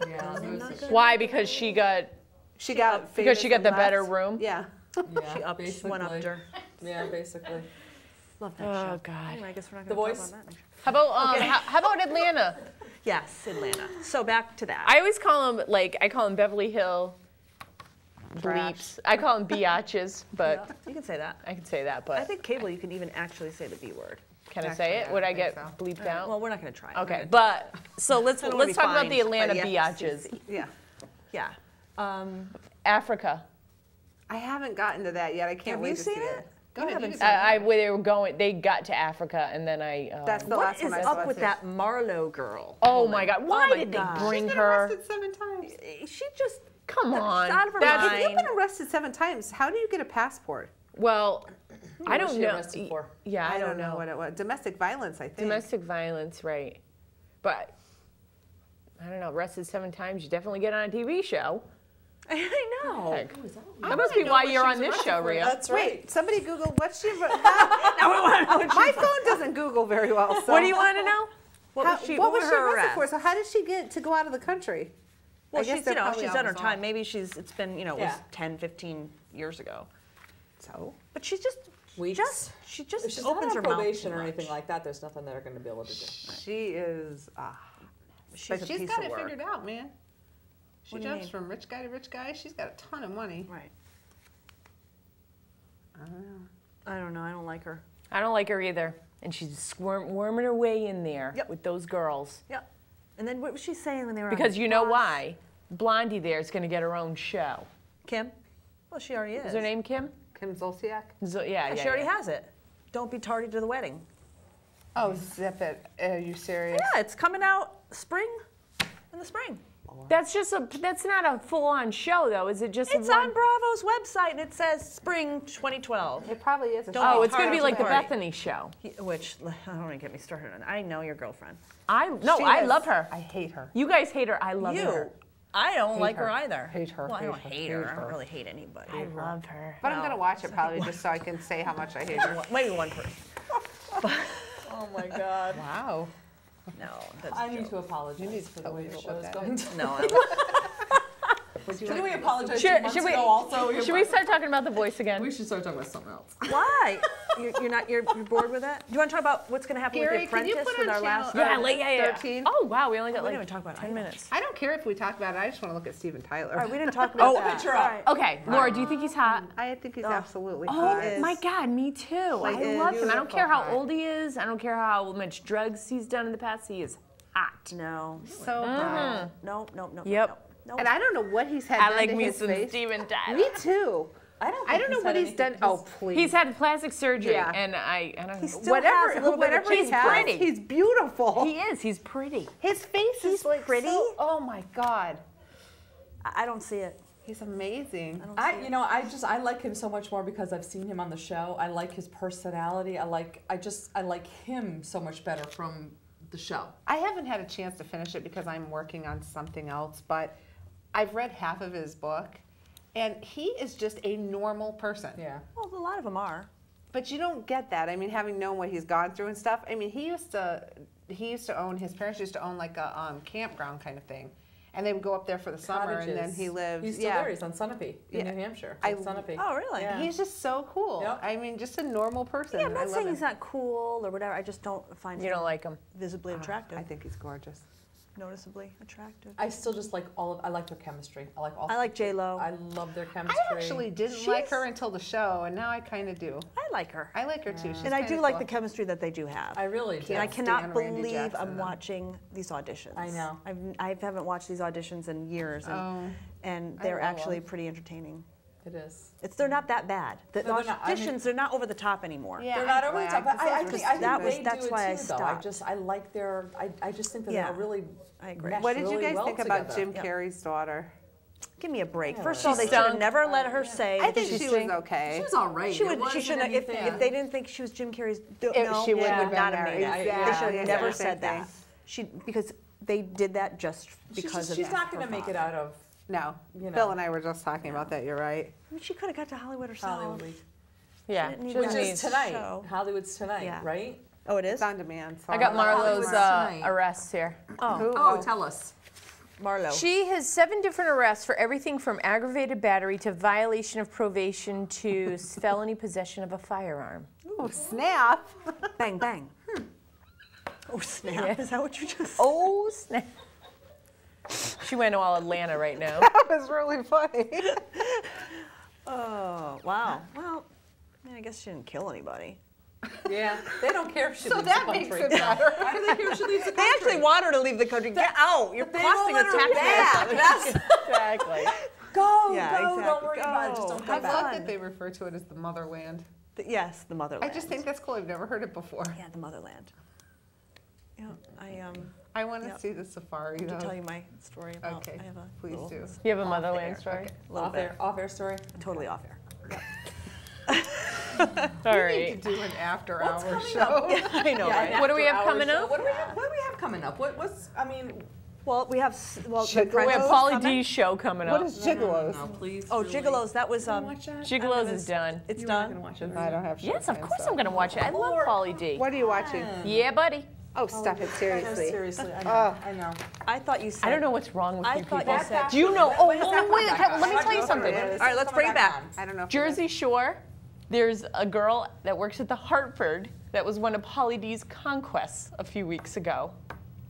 yeah, Why? Because she got She got because she got famous the and better left. room. Yeah. She upped, one upped her. Yeah, basically. Love that Oh show. God. Anyway, I guess we're not The going to talk Voice? about that. How about how about Atlanta? Yes, Atlanta. So back to that. I always call them I call them Beverly Hill bleeps. I call them biatches, but Yeah, you can say that. I can say that. But I think cable, you can even actually say the B word. can I say Actually, it? Would I I think get so. bleeped out? Well, we're not going to try. Okay, but so let's I don't wanna let's be talk about fined the Atlanta by the biatches. Yeah. Yeah. Africa. I haven't gotten to that yet. I can't Have wait you to seen see it? it. Go You ahead. haven't You seen can Where they were going, they got to Africa, and then I. That's the What last is one I saw. up with too. that Marlowe girl? Oh my God! Why my did God. they bring She's been her? arrested 7 times. She just Come on. out of her That's- If you've mind. been arrested 7 times, how do you get a passport? Well, I What was don't she know. arrested for? Yeah, I don't know. what it was. Domestic violence, I think. Domestic violence, right? But I don't know. Arrested 7 times, you definitely get on a TV show. I know. Heck. That must be why you're on this show, Rhea. That's right. Wait, somebody Google what's she. My phone doesn't Google very well. So. What do you want to know? What was she, what was she her arrested for? arrest? So how did she get to go out of the country? Well, I guess she's, they're you know, probably she's done her always time. off. Maybe it's been, it was Yeah. 10, 15 years ago. So But she's just, Weeks. she If just she's opens not her on mouth probation too or much. anything like that, there's nothing they're going to be able to do. she is. She's But a she's piece got of it work. figured out, man. She What do you jumps mean? from rich guy to rich guy. She's got a ton of money. Right. I don't know. I don't know. I don't like her. I don't like her either. And she's worming her way in there Yep. with those girls. Yep. And then what was she saying when they were on Because you know Boss? why? Blondie there is going to get her own show. Kim? Well, she already is. Is her name Kim? Kim Zolciak? Yeah, She already has it. Don't be tardy to the wedding. Oh, zip it. Are you serious? Yeah, it's coming out in the spring. That's not a full-on show though, is it? Just It's one? on Bravo's website and it says spring 2012. It probably is. Don't Oh, be it's going to be tardy like the to the wedding. Bethany show. Which, I don't want to get me started on. I know your girlfriend. I is- love her. I hate her. You guys hate her. I love her. I don't like her her. either. Hate her, Well, I hate don't her, hate hate her. I her. don't really hate anybody. I love her. But I'm going to watch it probably just so I can say how much I hate her. Maybe one person. Oh my God. Wow. No, that's I need to apologize for the way the show is going. No, Shouldn't we apologize Should- 2 months should we- ago also? Should we start talking about The Voice again? We should start talking about something else. why? You're bored with that? Do you want to talk about what's going to happen Gary, with can The you Apprentice put with on our last? channel- Yeah. 13? Oh wow, we only got We like didn't even talk about 10 it. minutes. I don't care if we talk about it. I just want to look at Steven Tyler. All right, we didn't talk about that. picture up. All right. Okay, Laura, do you think he's hot? I think he's absolutely Oh hot. my God, me too. Like, I love him. I don't care how beautiful old he is. I don't care how much drugs he's done in the past. He is hot. No. So hot. No. Yep. No. And I don't know what he's had I done like to me his some face. Steven Tyler. Me too. I don't know what he's done. Oh, please. He's had plastic surgery, Yeah. and I don't know. Still has a little bit of whatever he He's has, pretty. he's beautiful. He is. He's pretty. His face is like pretty? so- oh my God. I don't see it. He's amazing. I like him so much more because I've seen him on the show. I like his personality. I like him so much better from the show. I haven't had a chance to finish it because I'm working on something else, but I've read half of his book, and he is just a normal person. Yeah. Well, a lot of them are. But you don't get that. I mean, having known what he's gone through and stuff. I mean, he used to own. His parents used to own like a campground kind of thing, and they would go up there for the summer, and then he lived. He's still there. He's on Sunapee in New Hampshire. Sunapee. Oh, really? Yeah. He's just so cool. Yep. I mean, just a normal person. Yeah, I'm I not love saying him. he's not cool or whatever. I just don't find You him don't like him. visibly attractive. I think he's gorgeous. Noticeably attractive. I still just like I like their chemistry. I like J-Lo. I love their chemistry. I actually didn't like her until the show, and now I kind of do. I like her. I like her too. She's And I do kinda like cool. the chemistry that they do have. I really do. And I Can't cannot stand Randy believe Jackson, I'm though. watching these auditions. I know. I haven't watched these auditions in years, and I they're love actually them. pretty entertaining. It is. They're not that bad. The No, they're not. I mean- auditions, they're not over the top anymore. Yeah, They're not I'm over the glad, top. But 'cause I those think were that was- they that's do it why I too, though. stopped. I like their. I just think that Yeah. they're really. I agree. mesh What did you really guys well think about together. Jim Carrey's daughter? Give me a break. Yeah, First of right. all, they She should have stunk. never let her say. I think that she sang. was okay. She was all right. She It would. She wasn't shouldn't. If anything. they didn't think she was Jim Carrey's, She wouldn't have not been have there. made it. Exactly. They should have Yeah, never yeah, same said that. Because they did that just because of. She's not her going to make it father. out of No. You know. Bill and I were just talking about that. You're right. I mean, she could have got to Hollywood herself. Hollywood Week. Yeah. didn't need She that. doesn't Which need- is tonight. show. Hollywood's tonight, Yeah. right? Oh, it is. It's on demand. So I got Hollywood's Marlo's tonight. arrests here. Oh, tell us. Marlo. She has 7 different arrests for everything from aggravated battery to violation of probation to felony possession of a firearm. Oh, snap. Bang bang. Oh snap! Yeah. Is that what you just? Oh, snap. She went all Atlanta right now. That was really funny. Oh wow. Well, I guess she didn't kill anybody. Yeah, they don't care if she So leaves that the makes country. it better. Why do they care if she leaves the They country? actually want her to leave the country. Get out! You're They costing won't the let her taxpayers. back. Exactly. Go, Yeah, go, exactly. don't worry about it. Just Go. don't I come back. love that they refer to it as the motherland. Yes, the motherland. I just think that's cool. I've never heard it before. Yeah, the motherland. Yeah, I want to Yep. see the safari. to though. tell you my story about. Okay, I have a please little, do. You have a motherland story? little bit. Off-air story. Totally off air. All We right. need to do an after-hour coming show. up? I know, right? What do we have After coming hours, up? What do we have coming up? What's I mean? Well, we have Gigolos? We have Apprentice Pauly coming. D's show coming up. What is gigolos? No, please. Oh, really. Gigolos. That was Gigolos is done. It's You weren't done. gonna watch it. I don't have show Yes, of plans, course so. I'm going to watch it. I love Pauly D. What are you watching? Yeah, buddy. Oh, stop it, seriously. Seriously, I know. I know. I thought you said. I don't know what's wrong with I you thought people. you said- Do you know? Oh, When is that wait, coming back let me on? tell you All something. right, let's bring it back. I don't know. if Jersey Shore, there's a girl that works at the Hartford that was one of Pauly D's conquests a few weeks ago.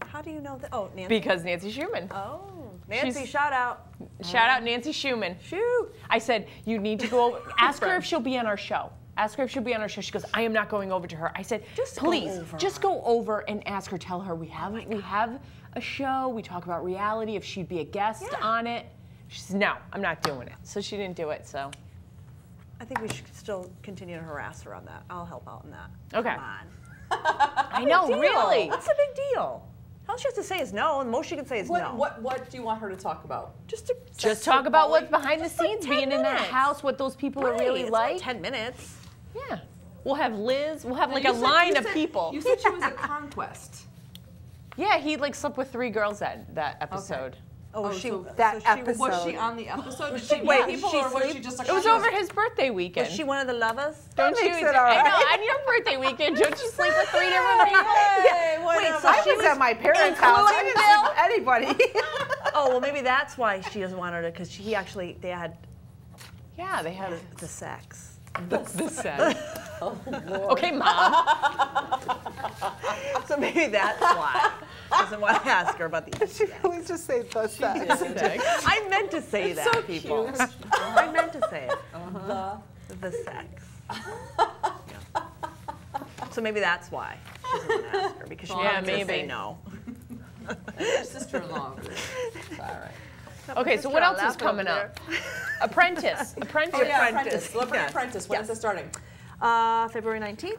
How do you know that? Oh, Nancy. Because Nancy Schumann. Oh, Nancy, She's- shout out. Shout out Nancy Schumann. Shoot. I said, you need to go over, ask her if she'll be on our show. Ask her if she'll be on our show. She goes, I am not going over to her. I said, Just go please, over. just go over and ask her. Tell her we have a show. We talk about reality. If she'd be a guest on it. She said, no, I'm not doing it. So she didn't do it. So I think we should still continue to harass her on that. I'll help out on that. okay. Come on. I know, Deal. really. What's the big deal? All she has to say is no, and the most she can say is no. What do you want her to talk about? Just talk about what's behind the Just like scenes, 10 being in that minutes. house, what those people are Right, really it's like. only 10 minutes. Yeah. We'll have Liz. We'll have like You a said- line you of said- people. You said she was a conquest. Yeah, he like slept with 3 girls that episode. Oh, was she so that so she episode. Was she on the episode? Did she wait, meet people, she or was sleep? she just a It was over his birthday weekend. Was she one of the lovers? Don't you? makes it all I know. right. On your birthday weekend, don't you sleep with 3 different people? Hey, Wait, so I she was at my parents' house. I didn't sleep with anybody. Oh, well, maybe that's why she doesn't want her to, because they had Yeah, they had the sex. the sex. Okay, Mom. So maybe that's why. Doesn't want to ask her about the She really just say the sex. I meant to say that, so people. cute. I meant to say it. The sex. So maybe that's why she doesn't want to ask her, because she Yeah, wanted to say maybe. no. Your sister-in-law. All right. Okay, so what else is coming up? Apprentice. Apprentice. Oh yeah, Apprentice. Apprentice. Celebrity Yes. Apprentice. When is it starting? February 19th.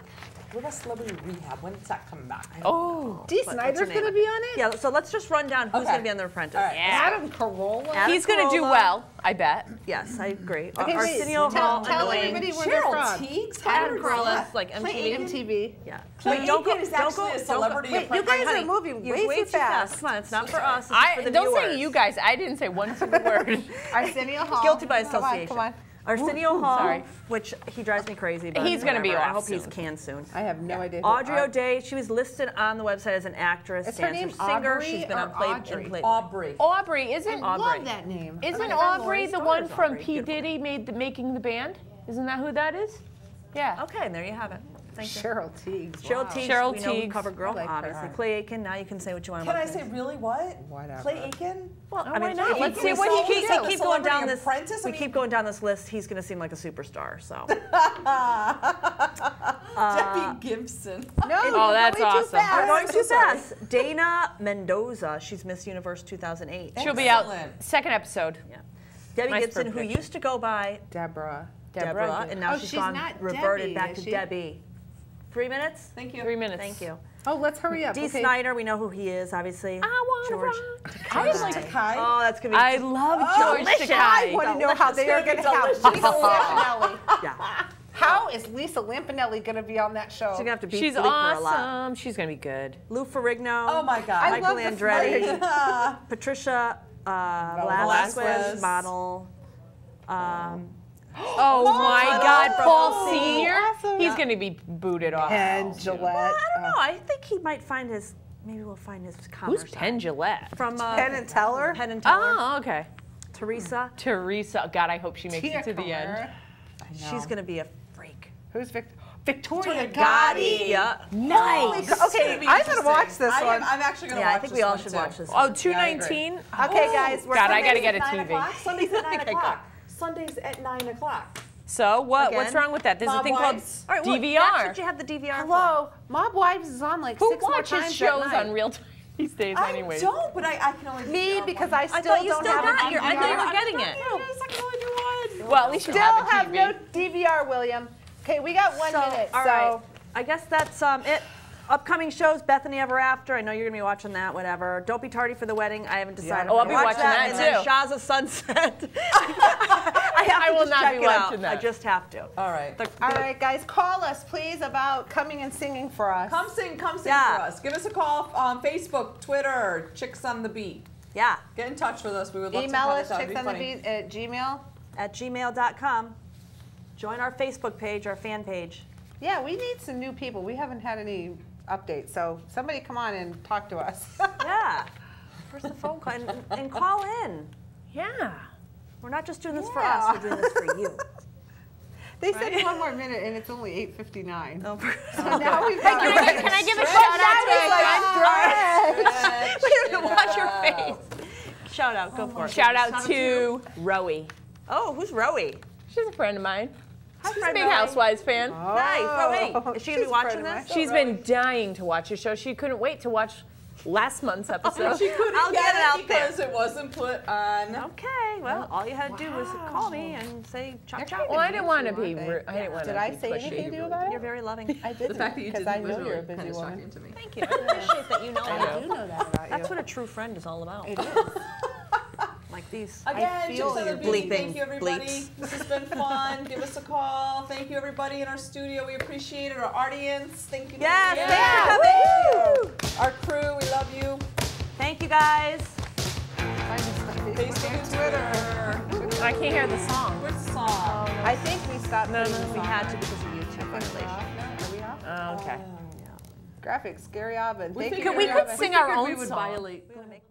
What about Celebrity Rehab? When's that coming back? Oh. Dee What's Snider's her name? going to be on it? Yeah, so let's just run down who's Okay. going to be on The Apprentice. All right. Yeah. Adam Carolla? Adam He's going to do Carolla. well, I bet. Yes, I agree. Okay, wait, Arsenio Hall, tell annoying. everybody where they're Cheryl from. Teagues? Adam How Carolla's like MTV. MTV. Yeah. Clay Wait, don't Aiken go. is Don't actually go. a celebrity Don't go. Wait, you guys Honey, are moving you're way too fast. Come on, it's not for us. It's for the Don't viewers. say you guys. I didn't say one single word. Arsenio Hall. Guilty by Come on, association. come on. Arsenio Hall, sorry. which he drives me crazy. But He's gonna be whatever. I off hope he's soon. canned soon. I have no idea. who Audrey Ar- O'Day, she was listed on the website as an actress, Is her dancer, name singer. Aubrey She's been or on Audrey? Playboy. Aubrey. Aubrey, isn't I Aubrey. love that name. isn't friend Aubrey Lori's the daughter one is from Aubrey. P. Beautiful. Diddy making the band? Isn't that who that is? Yeah. Okay, and there you have it. Thank you. Cheryl Teagues. Cheryl wow. Teagues, Cheryl we know who Teagues. cover girl, I like her. obviously. Clay Aiken, now you can say what you want Can about I say him. really what? Whatever. Clay Aiken? Well, why not? Let's see Aiken what is he so keeps. good. We keep going down Celebrity this. Apprentice? I We mean- keep going down this list. He's going to seem like a superstar. So. Debbie Gibson. No, Oh, that's you're going awesome. too fast. We're going so too sorry. fast. Dana Mendoza. She's Miss Universe 2008. She'll be out Excellent. second episode. Yeah. Debbie Nice Gibson, who prediction. used to go by Deborah. Deborah, and now Oh, she's she's gone not reverted Debbie, back is to she? Debbie. 3 minutes? Thank you. 3 minutes. Thank you. Oh, let's hurry up. Dee okay. Snider, we know who he is, obviously. I wanna George. run. I just like Takai. Oh, that's gonna be. I love George delicious. I Takei. want to know how they are going to have delicious. Lisa Lampanelli. Yeah. How is Lisa Lampanelli going to be on that show? She's gonna have to beat She's Luke for a lot. awesome. She's gonna be good. Lou Ferrigno. Oh my God. I Michael love the Andretti. Patricia Velasquez, Velasquez. model. Oh my God, Paul from Senior. Awesome. He's gonna be booted off. And Gillette. I don't know. I think he might find his. Maybe we'll find his commerce. Who's Penn Gillette? From Penn and Teller. Penn and Teller. Oh, okay. Teresa. Teresa. God, I hope she makes Tia it to the end. Carrere. She's gonna be a freak. Who's Victoria Gotti. Gotti? Yeah. Nice. Okay, I'm going to watch this one. I'm actually going to Yeah, watch I think this we all one should too. watch this. Oh, one. 219. Okay, guys. We're God, I gotta Sundays get a at 9 TV. o'clock. Sundays at 9 Okay, go. o'clock. Sundays at 9 o'clock. So what? Again? What's wrong with that? There's a Mob thing called Wives. All right, well, DVR. That's what you have the DVR for. Hello. Mob Wives is on like Who 6 more watches times shows at night. on real time these days, I anyways? don't, but I can only do Me, one. because I I still thought you don't still have got a your. I thought you were getting it. Yes, I can only do one. Well, at least you Still have a TV. have no DVR, William. Okay, we got 1 minute. All right. I guess that's it. Upcoming shows: Bethany Ever After. I know you're gonna be watching that. Whatever. Don't Be Tardy for the Wedding. I haven't decided. Oh, I'll if be I'm gonna watching that and then too. Shahs of Sunset. I have I to will just not check be it out. watching that. I just have to. All right. All right, guys, call us, please, about coming and singing for us. Come sing Yeah. for us. Give us a call on Facebook, Twitter, Chicks on the Beat. Yeah. Get in touch with us. We would love to Email have us, this out. It'd be funny. chicksonthebeat@gmail. At gmail.com. Join our Facebook page, our fan page. Yeah, we need some new people. We haven't had any updates, so somebody come on and talk to us. Yeah. Where's the phone call? And call in. Yeah. We're not just doing this for Yeah. us. We're doing this for you. They said 1 more minute, and it's only 8:59. Oh, So now we've got Can I give a shout out to Watch your face. Shout out. Go for it. Shout out to Rowie. Oh, who's Rowie? She's a friend of mine. She's a friend big Rowie. Housewives fan. Nice. Rowie. Is she going to She's be a watching friend of this? mine. She's been dying to watch the show. She couldn't wait to watch last month's episode. She couldn't I'll get get it out it because it wasn't put on. Okay. Well, all you had to do was call me and say chop chop. Well, I didn't want to be. I didn't want to. Did I say anything to you about You're it? very loving. I did The fact that you because didn't I know was you're really a busy kind of woman. shocking to me. Thank you. I appreciate that you know I that. do know that about That's you. what a true friend is all about. It is. Like these. Again, feel Chicks on the your Beat. bleeping Thank you, everybody. bleeps. This has been fun. Give us a call. Thank you, everybody in our studio. We appreciate it. Our audience. Thank you. Yes, Yeah. thanks for coming. Our crew. We love you. Thank you guys. Find us Facebook and Twitter. I can't hear the song. Which song? I think we stopped. No, putting the we song. had to because of YouTube violation. Are we off? Oh, okay. Graphics, Gary Aubin. Thank you, We Gary could Aubin. sing our We own would song. violate. We're gonna make